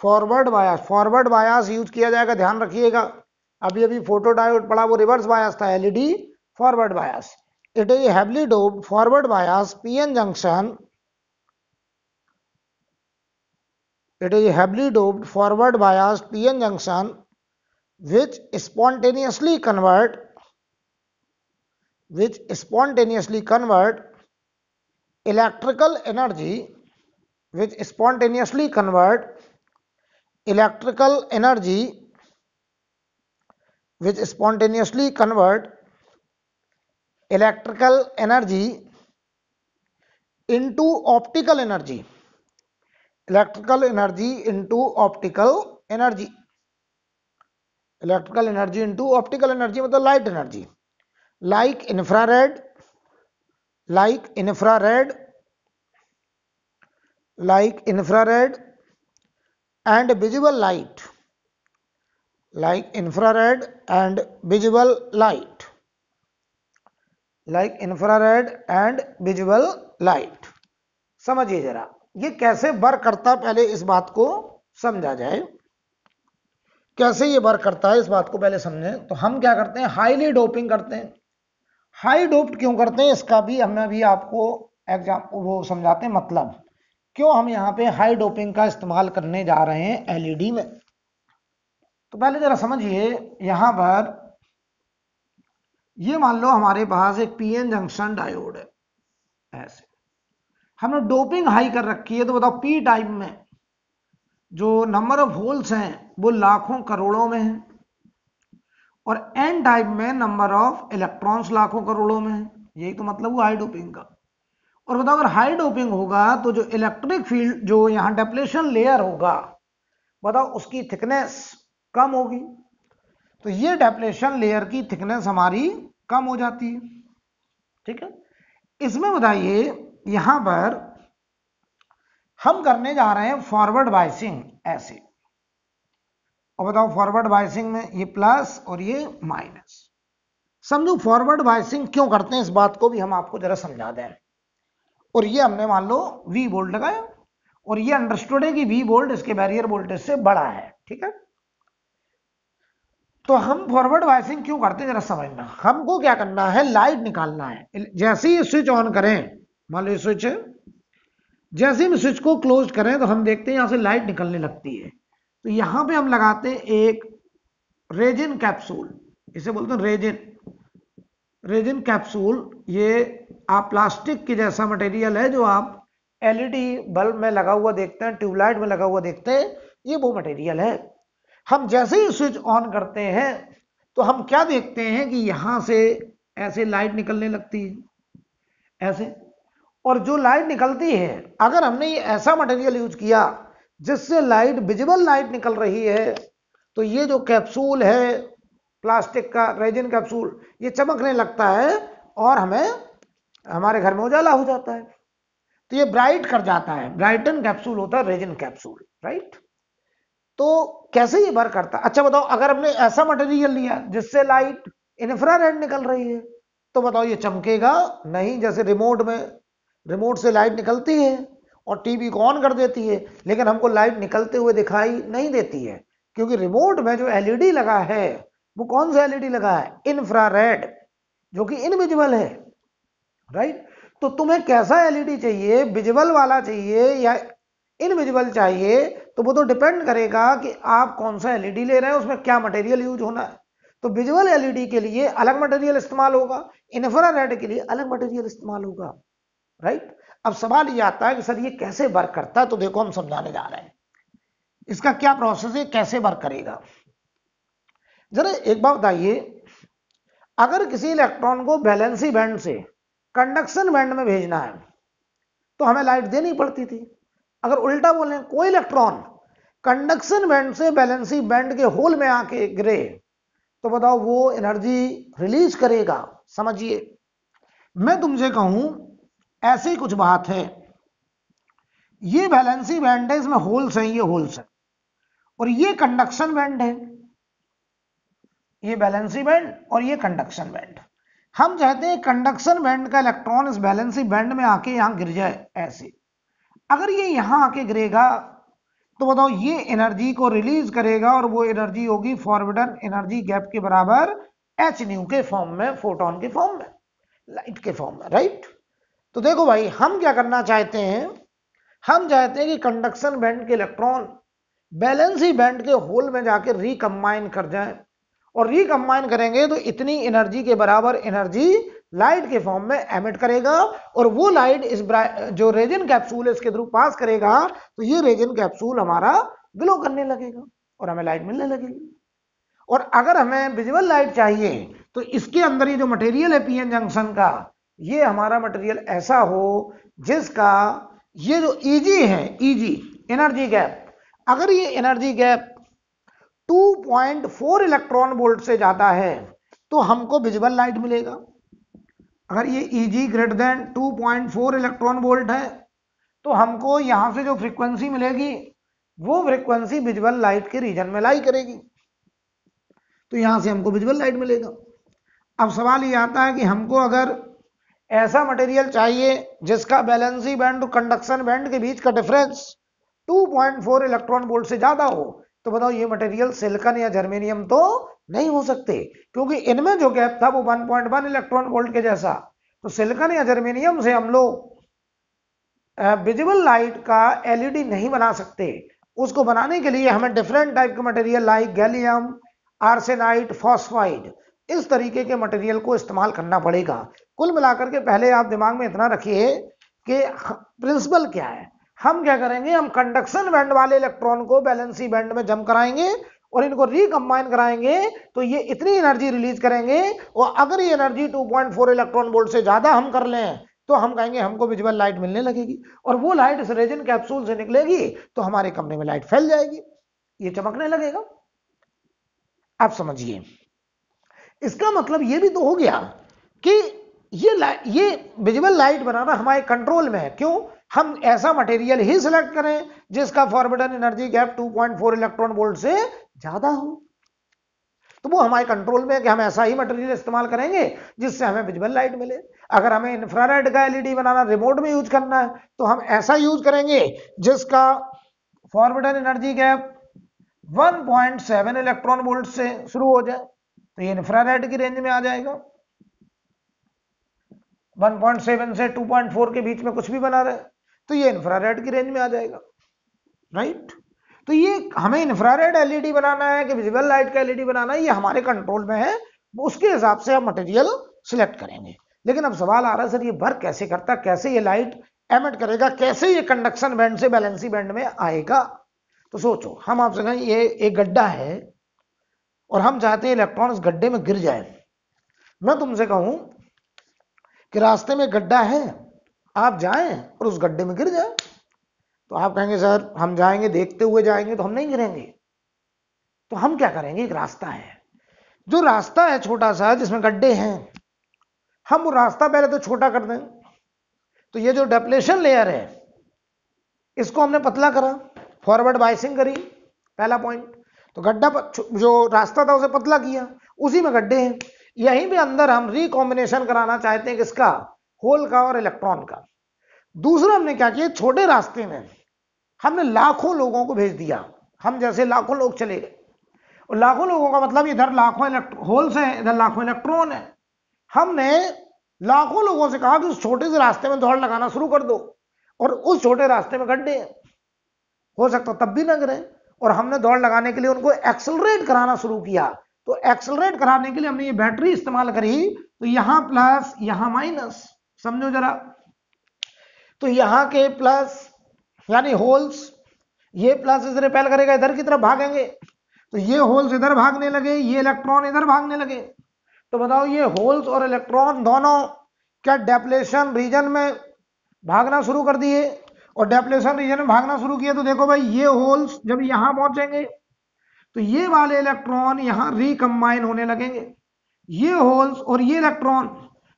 forward bias, forward bias use किया जाएगा, ध्यान रखिएगा। अभी अभी फोटो डायोड पड़ा वो रिवर्स बायास था, LED forward bias. It is heavily doped forward bias PN junction, it is heavily doped forward bias PN junction which spontaneously convert electrical energy, which spontaneously convert electrical energy, which spontaneously convert electrical energy into optical energy, electrical energy into optical energy, electrical energy into optical energy मतलब light energy, like infrared, like infrared, like infrared and visible light, like infrared and visible light, like infrared and visible light। समझिए जरा ये कैसे work करता है, पहले इस बात को समझा जाए। कैसे ये वर्क करता है इस बात को पहले समझें। तो हम क्या करते हैं, हाईली डोपिंग करते हैं। हाई डोप्ड क्यों करते हैं इसका भी हम अभी आपको एग्जाम्पल वो समझाते हैं, मतलब क्यों हम यहाँ पे हाई डोपिंग का इस्तेमाल करने जा रहे हैं एलईडी में। तो पहले जरा समझिए, यहां पर ये मान लो हमारे पास एक पीएन जंक्शन डायोड है, ऐसे हमने डोपिंग हाई कर रखी है, तो बताओ पी टाइप में जो नंबर ऑफ होल्स हैं वो लाखों करोड़ों में है, और एन टाइप में नंबर ऑफ इलेक्ट्रॉन्स लाखों करोड़ों में है। यही तो मतलब हुआ हाई डोपिंग का। और बताओ अगर हाई डोपिंग होगा तो जो इलेक्ट्रिक फील्ड, जो यहां डेप्लेशन लेयर होगा, बताओ उसकी थिकनेस कम होगी। तो ये डेप्लेशन लेयर की थिकनेस हमारी कम हो जाती है। ठीक है, इसमें बताइए यहां पर हम करने जा रहे हैं फॉरवर्ड बायसिंग ऐसे, और बताओ फॉरवर्ड बायसिंग में ये प्लस और ये माइनस। समझो फॉरवर्ड बायसिंग क्यों करते हैं, इस बात को भी हम आपको जरा समझा दें। और ये हमने मान लो V वोल्ट लगाया, और ये अंडरस्टूड है कि V वोल्ट इसके बैरियर वोल्टेज से बड़ा है। ठीक है, तो हम फॉरवर्ड बायसिंग क्यों करते हैं जरा समझना। हमको क्या करना है, लाइट निकालना है। जैसे ही स्विच ऑन करें, मान लो स्विच है, जैसे हम स्विच को क्लोज करें तो हम देखते हैं यहां से लाइट निकलने लगती है। तो यहां पे हम लगाते हैं एक रेजिन कैप्सूल, इसे बोलते हैं रेजिन कैप्सूल। ये आप प्लास्टिक के जैसा मटेरियल है जो आप एलईडी बल्ब में लगा हुआ देखते हैं, ट्यूबलाइट में लगा हुआ देखते हैं, ये वो मटेरियल है। हम जैसे ही स्विच ऑन करते हैं तो हम क्या देखते हैं कि यहां से ऐसे लाइट निकलने लगती है, ऐसे। और जो लाइट निकलती है, अगर हमने ये ऐसा मटेरियल यूज किया जिससे लाइट, विजिबल लाइट निकल रही है, तो ये जो कैप्सूल है प्लास्टिक का रेजिन कैप्सूल, ये चमकने लगता है और हमें, हमारे घर में उजाला हो जाता है। तो ये ब्राइट कर जाता है, ब्राइटन कैप्सूल होता है रेजिन कैप्सूल, राइट। तो कैसे ये वर्क करता है। अच्छा बताओ, अगर हमने ऐसा मटेरियल लिया जिससे लाइट इंफ्रारेड निकल रही है, तो बताओ ये चमकेगा नहीं। जैसे रिमोट से लाइट निकलती है और टीवी को ऑन कर देती है, लेकिन हमको लाइट निकलते हुए दिखाई नहीं देती है, क्योंकि रिमोट में जो एलईडी लगा है वो कौन सा एलईडी लगा है, इंफ्रारेड, जो कि इनविजिबल है, राइट। तो तुम्हें कैसा एलईडी चाहिए, विजिबल वाला चाहिए या इनविजिबल चाहिए, तो वो तो डिपेंड करेगा कि आप कौन सा एलईडी ले रहे हैं, उसमें क्या मटेरियल यूज होना है। तो विजुअल एलईडी के लिए अलग मटेरियल इस्तेमाल होगा, इंफ्रारेड के लिए अलग मटेरियल इस्तेमाल होगा, राइट। अब सवाल ये आता है कि सर ये कैसे वर्क करता है, तो देखो हम समझाने जा रहे हैं इसका क्या प्रोसेस है, कैसे वर्क करेगा। जरा एक बात बताइए, अगर किसी इलेक्ट्रॉन को वैलेंसी बैंड से कंडक्शन बैंड में भेजना है तो हमें लाइट देनी पड़ती थी। अगर उल्टा बोलें, कोई इलेक्ट्रॉन कंडक्शन बैंड से वैलेंसी बैंड के होल में आके गिरे, तो बताओ वो एनर्जी रिलीज करेगा। समझिए, मैं तुमसे कहूं ऐसी कुछ बात है, ये वैलेंसी बैंड है, इसमें होल्स हैं, ये होल्स है, और ये कंडक्शन बैंड है, ये वैलेंसी बैंड और ये कंडक्शन बैंड। हम चाहते हैं कंडक्शन बैंड का इलेक्ट्रॉन इस वैलेंसी बैंड में आके यहां गिर जाए, ऐसे। अगर ये यहां आके गिरेगा तो बताओ ये एनर्जी को रिलीज करेगा, और वो एनर्जी होगी फॉरवर्डन एनर्जी गैप के बराबर एच न्यू के फॉर्म में, फोटोन के फॉर्म में, लाइट के फॉर्म में, राइट। तो देखो भाई, हम क्या करना चाहते हैं, हम चाहते हैं कि कंडक्शन बैंड के इलेक्ट्रॉन वैलेंसी बैंड के होल में जाके रिकम्बाइन कर जाए, और रिकम्बाइन करेंगे तो इतनी एनर्जी के बराबर एनर्जी लाइट के फॉर्म में एमिट करेगा, और वो लाइट इस जो रेजिन कैप्सूल है इसके थ्रू पास करेगा, तो ये रेजिन कैप्सूल हमारा ग्लो करने लगेगा और हमें लाइट मिलने लगेगी। और अगर हमें विजुअल लाइट चाहिए तो इसके अंदर ये जो मटेरियल है पीएन जंक्शन का, ये हमारा मटेरियल ऐसा हो जिसका ये जो ईजी है, ईजी एनर्जी गैप, अगर ये एनर्जी गैप 2.4 इलेक्ट्रॉन वोल्ट से ज्यादा है तो हमको विजिबल लाइट मिलेगा। अगर ये Eg greater than 2.4 electron volt है तो हमको यहां से जो फ्रीक्वेंसी मिलेगी वो फ्रीक्वेंसी विजिबल लाइट के रीजन में लाई करेगी, तो यहां से हमको विजिबल लाइट मिलेगा। अब सवाल ये आता है कि हमको अगर ऐसा मटेरियल चाहिए जिसका वैलेंसी बैंड और कंडक्शन बैंड के बीच का डिफरेंस 2.4 इलेक्ट्रॉन वोल्ट से ज्यादा हो, तो बताओ ये मटेरियल सिलिकॉन या जर्मेनियम तो नहीं हो सकते, क्योंकि इनमें जो गैप था वो 1.1 इलेक्ट्रॉन वोल्ट के जैसा। तो सिलिकॉन या जर्मेनियम से हम लोग विजिबल लाइट का एलईडी नहीं बना सकते। उसको बनाने के लिए हमें डिफरेंट टाइप के material like gallium, arsenide, phosphide, इस तरीके के मटेरियल को इस्तेमाल करना पड़ेगा। कुल मिलाकर के पहले आप दिमाग में इतना रखिए कि प्रिंसिपल क्या है। हम क्या करेंगे, हम कंडक्शन बैंड वाले इलेक्ट्रॉन को वैलेंसी बैंड में जम कराएंगे और इनको रिकंबाइन कराएंगे, तो ये इतनी एनर्जी रिलीज करेंगे, और अगर ये एनर्जी 2.4 इलेक्ट्रॉन वोल्ट से ज्यादा हम कर लें तो हम कहेंगे हमको विजुअल लाइट मिलने लगेगी, और वो लाइट इस रेजिन कैप्सूल से निकलेगी तो हमारे कमरे में लाइट फैल जाएगी, ये चमकने लगेगा। आप समझिए, इसका मतलब ये भी तो हो गया कि ये विजुअल लाइट बनाना हमारे कंट्रोल में है। क्यों? हम ऐसा मटेरियल ही सिलेक्ट करें जिसका forbidden energy gap 2.4 electron volt से ज्यादा हो, तो वो हमारे कंट्रोल में है कि हम ऐसा ही मटेरियल इस्तेमाल करेंगे जिससे हमें विजुअल लाइट मिले। अगर हमें इंफ्रारेड का एलईडी बनाना, रिमोट में यूज करना है, तो हम ऐसा यूज करेंगे जिसका forbidden energy gap 1.7 electron volt से शुरू हो जाए, तो ये इंफ्रारेड की रेंज में आ जाएगा। 1.7 से 2.4 के बीच में कुछ भी बना रहे तो ये इंफ्रारेड की रेंज में आ जाएगा, राइट। तो ये हमें इंफ्रारेड एलईडी बनाना है कि विजिबल लाइट का एलईडी बनाना है, ये हमारे कंट्रोल में है, उसके हिसाब से हम मटेरियल सिलेक्ट करेंगे। लेकिन अब सवाल आ रहा है, सर ये वर्क कैसे करता, कैसे ये लाइट एमिट करेगा, कैसे ये कंडक्शन बैंड से वैलेंसी बैंड में आएगा। तो सोचो, हम आपसे कहें ये एक गड्ढा है और हम चाहते हैं इलेक्ट्रॉन इस गड्ढे में गिर जाए। मैं तुमसे कहूं कि रास्ते में गड्ढा है, आप जाएं और उस गड्ढे में गिर जाए, तो आप कहेंगे सर हम जाएंगे, देखते हुए जाएंगे तो हम नहीं गिरेंगे। तो हम क्या करेंगे, एक रास्ता है, जो रास्ता है छोटा सा जिसमें गड्ढे हैं, हम वो रास्ता पहले तो छोटा कर दें। तो ये जो डेप्लेशन लेयर है इसको हमने पतला करा, फॉरवर्ड बाइसिंग करी, पहला पॉइंट। तो गड्ढा जो रास्ता था उसे पतला किया, उसी में गड्ढे हैं। यहीं पे अंदर हम रिकॉम्बिनेशन कराना चाहते हैं, किसका, होल का और इलेक्ट्रॉन का। दूसरा हमने क्या किया, छोटे रास्ते में हमने लाखों लोगों को भेज दिया। हम जैसे लाखों लोग चले गए, और लाखों लोगों का मतलब इधर लाखों होल्स हैं, इधर लाखों इलेक्ट्रॉन है। हमने लाखों लोगों से कहा कि उस छोटे से रास्ते में दौड़ लगाना शुरू कर दो, और उस छोटे रास्ते में गड्ढे हैं, हो सकता तब भी न गिरे, और हमने दौड़ लगाने के लिए उनको एक्सेलरेट कराना शुरू किया। तो एक्सेलरेट कराने के लिए हमने ये बैटरी इस्तेमाल करी, तो यहां प्लस यहां माइनस, समझो जरा। तो यहां के प्लस यानी होल्स, ये प्लस इसे रिपेल करेगा, इधर की तरफ भागेंगे, तो ये होल्स इधर भागने लगे, ये इलेक्ट्रॉन इधर भागने लगे। तो बताओ ये होल्स और इलेक्ट्रॉन दोनों क्या डेप्लेशन रीजन में भागना शुरू कर दिए, और डेप्लेशन रीजन में भागना शुरू किया तो देखो भाई ये होल्स जब यहां पहुंचेंगे तो ये वाले इलेक्ट्रॉन यहां रिकंबाइन होने लगेंगे, ये होल्स और ये इलेक्ट्रॉन।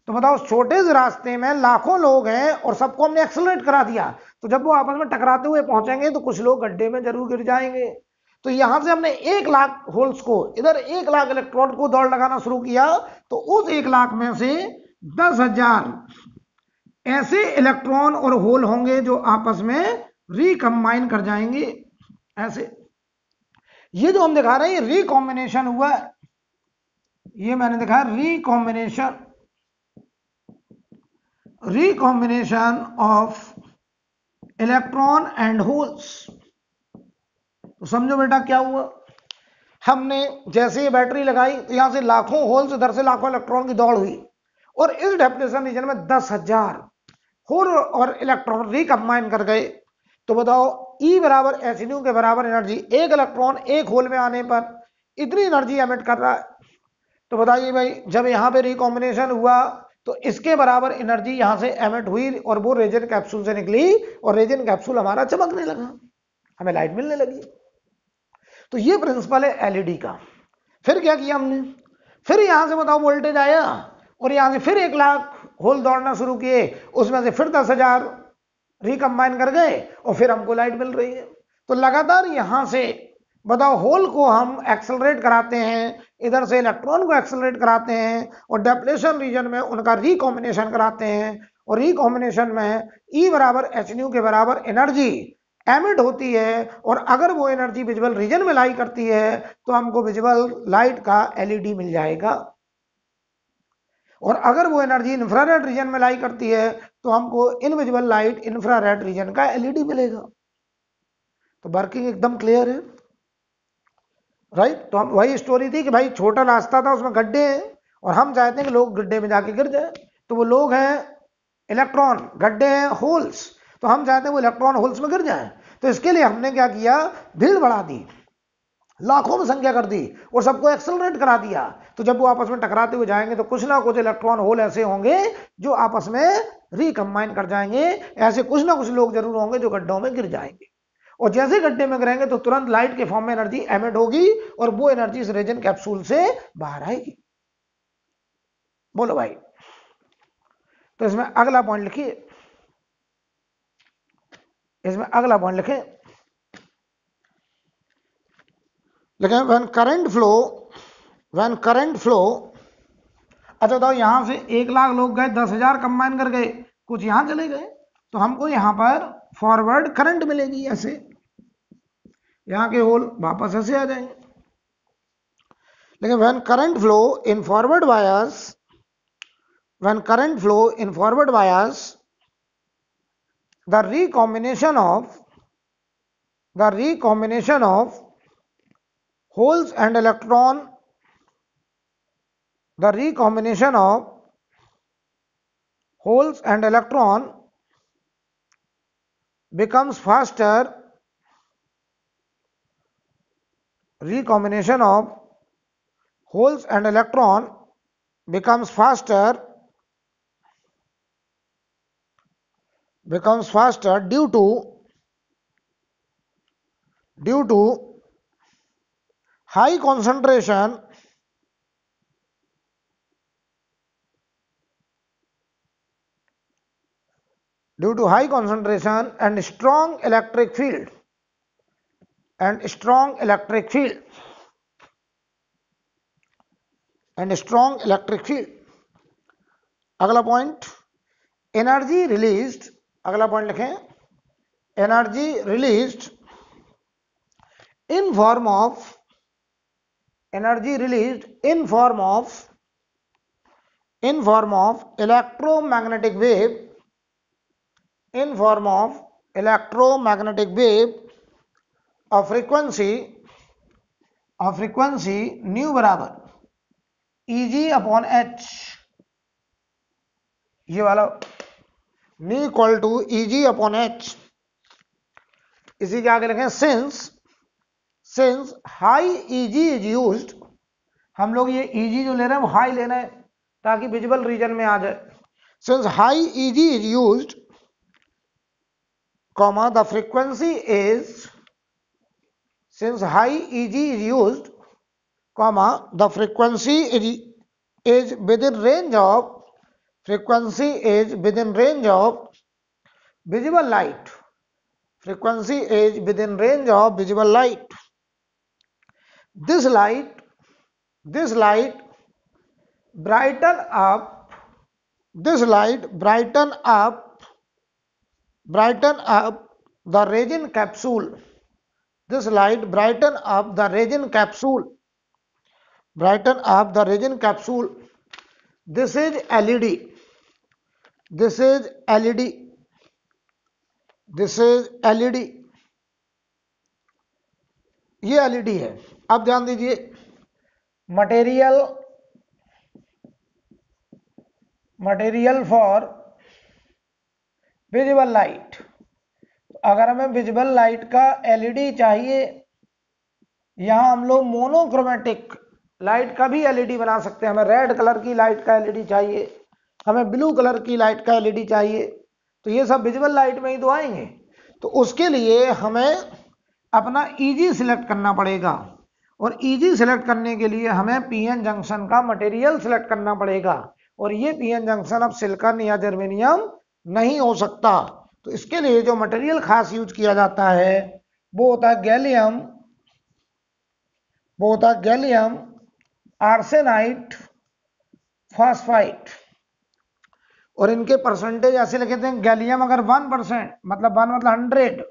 तो बताओ छोटे से रास्ते में लाखों लोग हैं और सबको हमने एक्सेलरेट करा दिया, तो जब वो आपस में टकराते हुए पहुंचेंगे तो कुछ लोग गड्ढे में जरूर गिर जाएंगे। तो यहां से हमने 1 लाख होल्स को, इधर 1 लाख इलेक्ट्रॉन को दौड़ लगाना शुरू किया, तो उस 1 लाख में से 10,000 ऐसे इलेक्ट्रॉन और होल होंगे जो आपस में रिकंबाइन कर जाएंगे ऐसे। ये जो हम दिखा रहे हैं ये रिकॉम्बिनेशन हुआ है, ये मैंने दिखाया recombination of electron and holes. तो समझो बेटा क्या हुआ, हमने जैसे ये बैटरी लगाई तो यहां से लाखों होल्स, इधर से लाखों इलेक्ट्रॉन की दौड़ हुई, और इस डेप्लेशन रीजन में 10,000 होल और इलेक्ट्रॉन रिकंबाइन कर गए। तो बताओ E बराबर एचन्यू के बराबर एनर्जी, एक इलेक्ट्रॉन एक होल में आने पर इतनी एनर्जी एमिट कर रहा है। तो बताइए भाई जब यहां पे रिकॉम्बिनेशन हुआ तो इसके बराबर एनर्जी यहां से एमिट हुई, और वो रेजन कैप्सूल से निकली, और रेजन कैप्सूल हमारा चमकने लगा, हमें लाइट मिलने लगी। तो ये प्रिंसिपल है एलईडी का। फिर क्या किया हमने, फिर यहां से बताओ वोल्टेज आया, और यहां से फिर 1 लाख होल दौड़ना शुरू किए, उसमें से फिर 10,000 रिकंबाइन कर गए, और फिर हमको लाइट मिल रही है। तो लगातार यहां से बताओ होल को हम एक्सेलरेट कराते हैं, इधर से इलेक्ट्रॉन को एक्सेलरेट कराते हैं, और डेप्लेशन रीजन में उनका रिकॉम्बिनेशन कराते हैं, और रिकॉम्बिनेशन में E बराबर एचन्यू के बराबर एनर्जी एमिट होती है, और अगर वो एनर्जी विजिबल रीजन में लाई करती है तो हमको विजिबल लाइट का एलईडी मिल जाएगा, और अगर वो एनर्जी इंफ्रारेड रीजन में लाई करती है तो हमको इनविजिबल लाइट इंफ्रारेड रीजन का एलईडी मिलेगा। तो वर्किंग एकदम क्लियर है, राइट। तो हम वही स्टोरी थी कि भाई छोटा रास्ता था, उसमें गड्ढे हैं और हम चाहते हैं कि लोग गड्ढे में जाके गिर जाए, तो वो लोग हैं इलेक्ट्रॉन, गड्ढे हैं होल्स, तो हम चाहते हैं वो इलेक्ट्रॉन होल्स में गिर जाए। तो इसके लिए हमने क्या किया, भीड़ बढ़ा दी, लाखों में संख्या कर दी और सबको एक्सेलरेट करा दिया। तो जब वो आपस में टकराते हुए जाएंगे तो कुछ ना कुछ इलेक्ट्रॉन होल ऐसे होंगे जो आपस में रिकम्बाइन कर जाएंगे, ऐसे कुछ ना कुछ लोग जरूर होंगे जो गड्ढों में गिर जाएंगे, और जैसे गड्ढे में गिरेंगे तो तुरंत लाइट के फॉर्म में एनर्जी एमिट होगी और वो एनर्जी इस रेजन कैप्सूल से बाहर आएगी। बोलो भाई। तो इसमें अगला पॉइंट लिखिए, इसमें अगला पॉइंट लिखें, लेकिन व्हेन करंट फ्लो, अच्छा बताओ यहां से 1,00,000 लोग गए, 10,000 कंबाइन कर गए, कुछ यहां चले गए, तो हमको यहां पर फॉरवर्ड करंट मिलेगी, ऐसे यहां के होल वापस ऐसे आ जाएंगे। लेकिन when current flow in forward wires, the recombination of holes and electron, the recombination of holes and electron becomes faster, recombination of holes and electron becomes faster due to high concentration and strong electric field, अगला point energy released, अगला point लिखें, energy released in form of electromagnetic wave of frequency nu बराबर Eg upon h, ये वाला nu equal to Eg upon h, इसी के आगे लिखें since high Eg is used, हम लोग ये Eg जो ले रहे हैं वो हाई लेना है ताकि विजिबल रीजन में आ जाए। since high Eg is used, comma the frequency is within range of visible light, this light brighten up the resin capsule, this is LED, ये LED है। अब ध्यान दीजिए, मटेरियल फॉर विजिबल लाइट, अगर हमें visible light का LED चाहिए, यहां हम लोग मोनोक्रोमेटिक लाइट का भी LED बना सकते हैं। हमें रेड कलर की लाइट का LED चाहिए, हमें ब्लू कलर की लाइट का LED चाहिए, तो ये सब विजिबल लाइट में ही तो आएंगे। तो उसके लिए हमें अपना EG सिलेक्ट करना पड़ेगा, और EG सिलेक्ट करने के लिए हमें PN जंक्शन का मटेरियल सिलेक्ट करना पड़ेगा, और ये PN जंक्शन अब सिलिकॉन या जर्मेनियम नहीं हो सकता। तो इसके लिए जो मटेरियल खास यूज किया जाता है वो होता है गैलियम आर्सेनाइड फॉस्फाइड, और इनके परसेंटेज ऐसे लिखे थे, गैलियम अगर 1%, मतलब 1 मतलब 100,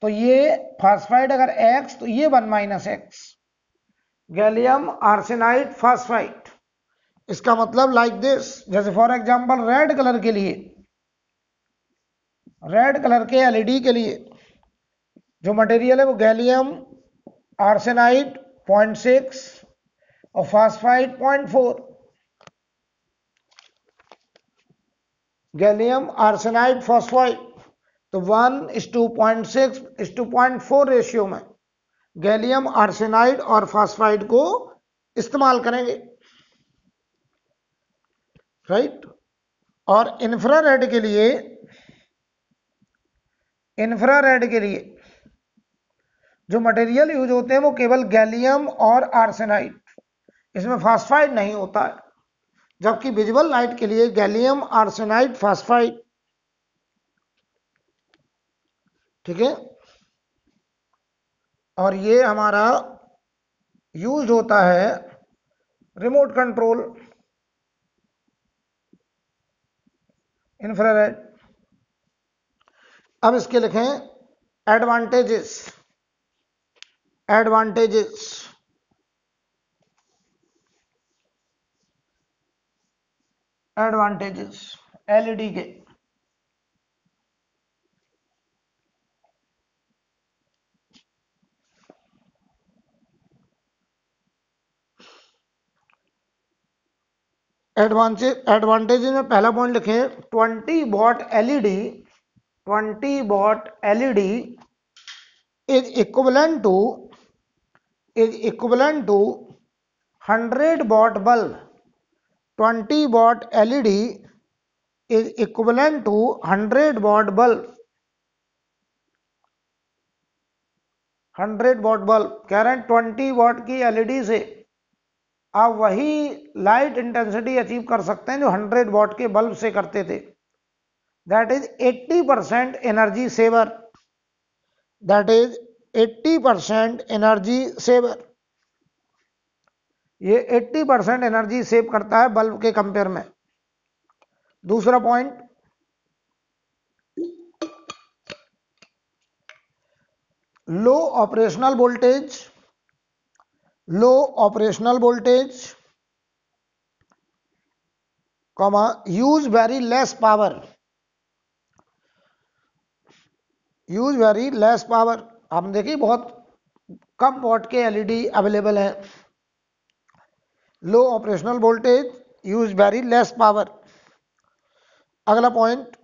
तो ये फास्फाइड अगर X तो ये 1 minus x, gallium arsenide phosphide. इसका मतलब लाइक दिस, जैसे फॉर एग्जांपल रेड कलर के लिए, रेड कलर के एलईडी के लिए जो मटेरियल है वो गैलियम आर्सेनाइड 0.6 और फास्फाइड 0.4। गैलियम आर्सेनाइड फास्फाइड, तो 1:0.6:0.4 रेशियो में गैलियम आर्सेनाइड और फास्फाइड को इस्तेमाल करेंगे, राइट। और इंफ्रारेड के लिए, इंफ्रारेड के लिए जो मटेरियल यूज होते हैं वो केवल गैलियम और आर्सेनाइड, इसमें फास्फाइड नहीं होता है। जबकि विजुअल लाइट के लिए गैलियम आर्सेनाइड फास्फाइड, ठीक है। और ये हमारा यूज होता है रिमोट कंट्रोल इंफ्रारेड। अब इसके लिखें एडवांटेजेस, एडवांटेजेस। एडवांटेजेस एलईडी के, एडवांटेज में पहला पॉइंट लिखें 20 watt LED, 20 watt LED is equivalent to 100 watt bulb. 20 watt LED is equivalent to 100 watt bulb. 100 watt bulb कह रहे हैं 20 वॉट की एलईडी से आप वही लाइट इंटेंसिटी अचीव कर सकते हैं जो 100 वॉट के बल्ब से करते थे। That is 80% energy saver, that is 80% energy saver. ये 80% एनर्जी सेव करता है बल्ब के कंपेयर में। दूसरा point, low operational voltage, low operational voltage, comma use very less power, use very less power. हम देखिए बहुत कम वॉट के एलईडी अवेलेबल है। Low operational voltage, use very less power. अगला point,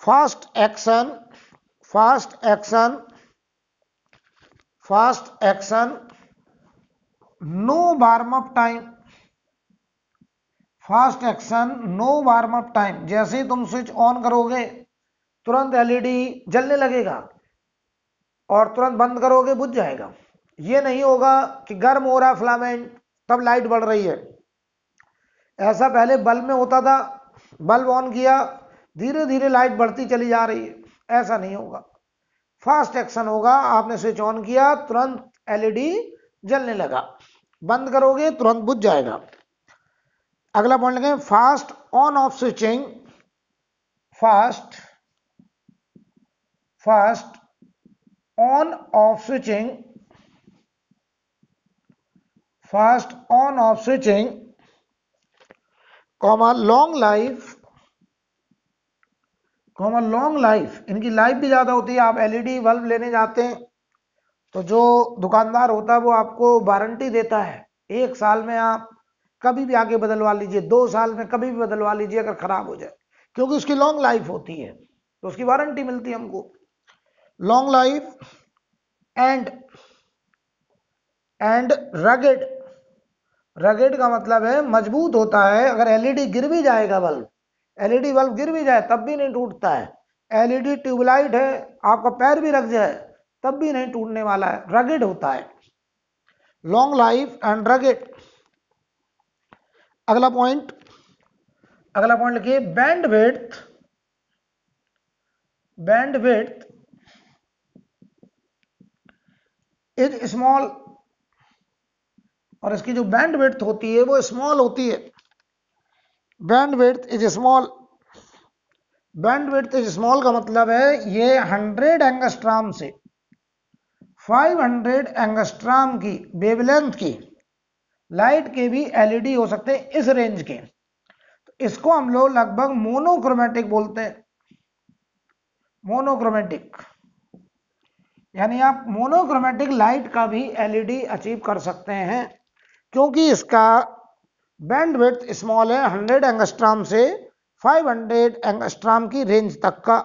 fast action, fast action, fast action, no warm up time, fast action no warm up time. जैसे ही तुम स्विच ऑन करोगे तुरंत एलईडी जलने लगेगा और तुरंत बंद करोगे बुझ जाएगा। ये नहीं होगा कि गर्म हो रहा फिलामेंट तब लाइट बढ़ रही है, ऐसा पहले बल्ब में होता था, बल्ब ऑन किया धीरे धीरे लाइट बढ़ती चली जा रही है, ऐसा नहीं होगा। फास्ट एक्शन होगा, आपने स्विच ऑन किया तुरंत एलईडी जलने लगा, बंद करोगे तुरंत बुझ जाएगा। अगला पॉइंट लगे fast on off switching, fast fast on off switching, fast on off switching, comma long life, comma long life. इनकी लाइफ भी ज्यादा होती है। आप एलईडी बल्ब लेने जाते हैं तो जो दुकानदार होता है वो आपको वारंटी देता है, 1 साल में आप कभी भी आके बदलवा लीजिए, 2 साल में कभी भी बदलवा लीजिए अगर खराब हो जाए, क्योंकि उसकी लॉन्ग लाइफ होती है तो उसकी वारंटी मिलती है हमको। Long life and rugged, rugged का मतलब है मजबूत होता है। अगर एलईडी गिर भी जाएगा बल्ब, एलईडी बल्ब गिर भी जाए तब भी नहीं टूटता है। एलईडी ट्यूबलाइट है, आपका पैर भी रख जाए तब भी नहीं टूटने वाला है, रगेड होता है। Long life and rugged. अगला पॉइंट, अगला पॉइंट लिखिए बैंडविड्थ, बैंडविड्थ इज स्मॉल। और इसकी जो बैंडविड्थ होती है वो स्मॉल होती है। Bandwidth is small, bandwidth is small का मतलब है ये 100 एंगस्ट्रॉम से 500 एंगस्ट्रॉम की वेवलेंथ की लाइट के भी एलईडी हो सकते हैं इस रेंज के। तो इसको हम लोग लगभग मोनोक्रोमेटिक बोलते हैं, मोनोक्रोमेटिक, यानी आप मोनोक्रोमेटिक लाइट का भी एलईडी अचीव कर सकते हैं, क्योंकि इसका बैंडविड्थ स्मॉल है, 100 एंगस्ट्रॉम से 500 एंगस्ट्रॉम की रेंज तक का,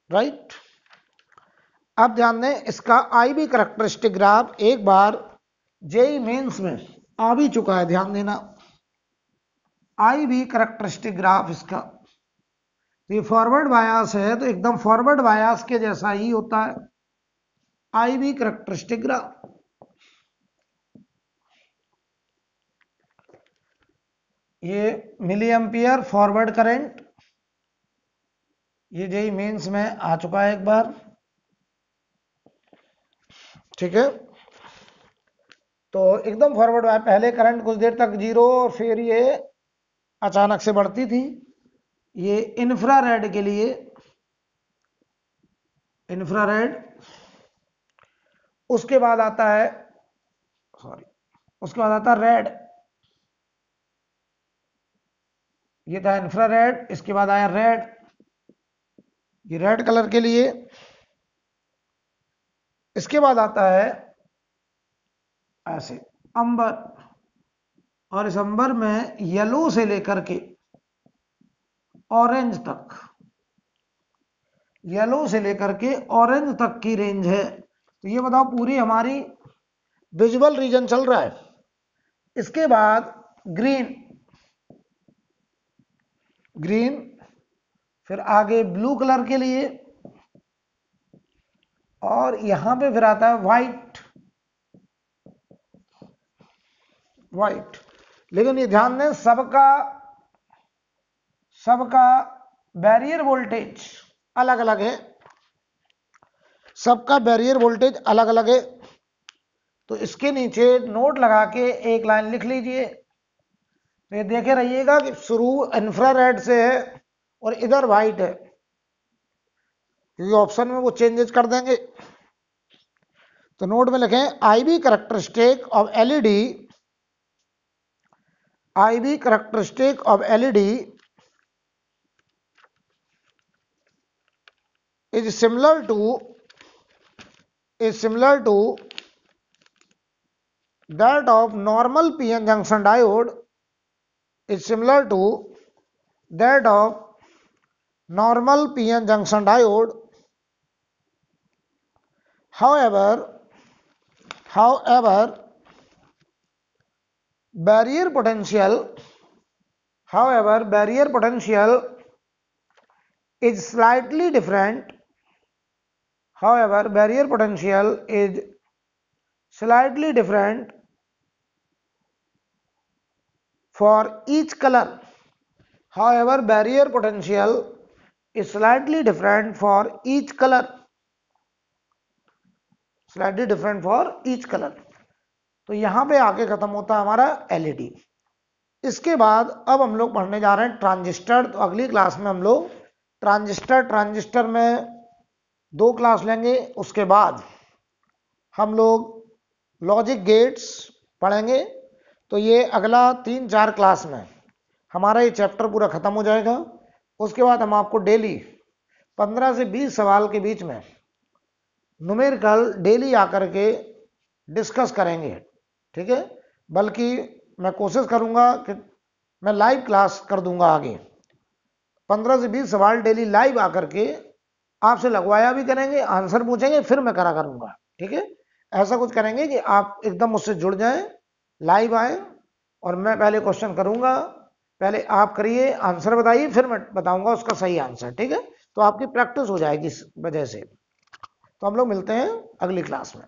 राइट। अब ध्यान दें, इसका आईबी कैरेक्टरिस्टिक ग्राफ एक बार जेईई मेंस में आ भी चुका है, ध्यान देना। आईबी कैरेक्टरिस्टिक ग्राफ इसका, ये फॉरवर्ड बायस है तो एकदम फॉरवर्ड बायस के जैसा ही होता है आईबी कैरेक्टरिस्टिक ग्राफ। ये मिली एम्पियर फॉरवर्ड करंट, ये जेईई मेंस में आ चुका है एक बार, ठीक है। तो एकदम फॉरवर्ड है, पहले करंट कुछ देर तक जीरो और फिर ये अचानक से बढ़ती थी। ये इंफ्रारेड के लिए, इंफ्रारेड, उसके बाद आता है, सॉरी, उसके बाद आता है रेड, ये था इंफ्रारेड, इसके बाद आया रेड, ये रेड कलर के लिए। इसके बाद आता है ऐसे अंबर, और इस अंबर में येलो से लेकर के ऑरेंज तक, येलो से लेकर के ऑरेंज तक की रेंज है। तो ये बताओ पूरी हमारी विजुअल रीजन चल रहा है। इसके बाद ग्रीन, ग्रीन, फिर आगे ब्लू कलर के लिए, और यहां पे फिर आता है व्हाइट, व्हाइट। लेकिन ये ध्यान दें, सबका बैरियर वोल्टेज अलग अलग है, सबका बैरियर वोल्टेज अलग अलग है। तो इसके नीचे नोट लगा के एक लाइन लिख लीजिए। तो ये देखे रहिएगा कि शुरू इंफ्रारेड से है और इधर व्हाइट है, क्योंकि ऑप्शन में वो चेंजेस कर देंगे। तो नोट में लिखें IB characteristic of LED, IB characteristic of LED is similar to that of normal PN junction diode, is similar to that of normal PN junction diode. However, barrier potential is slightly different. However, barrier potential is slightly different for each color. However, barrier potential is slightly different for each color. Slightly different for each color. तो यहां पे आके खत्म होता है हमारा LED. इसके बाद अब हम लोग पढ़ने जा रहे हैं ट्रांजिस्टर। तो अगली क्लास में हम लोग ट्रांजिस्टर में 2 क्लास लेंगे। उसके बाद हम लोग लॉजिक गेट्स पढ़ेंगे। तो ये अगला 3-4 क्लास में हमारा ये चैप्टर पूरा खत्म हो जाएगा। उसके बाद हम आपको डेली 15 से 20 सवाल के बीच में न्यूमेरिकल डेली आकर के डिस्कस करेंगे, ठीक है। बल्कि मैं कोशिश करूंगा कि मैं लाइव क्लास कर दूंगा आगे, 15 से 20 सवाल डेली लाइव आकर के आपसे लगवाया भी करेंगे, आंसर पूछेंगे, फिर मैं करा करूंगा, ठीक है। ऐसा कुछ करेंगे कि आप एकदम मुझसे जुड़ जाएं, लाइव आए, और मैं पहले क्वेश्चन करूंगा, पहले आप करिए, आंसर बताइए, फिर मैं बताऊंगा उसका सही आंसर, ठीक है। तो आपकी प्रैक्टिस हो जाएगी इस वजह से। तो हम लोग मिलते हैं अगली क्लास में।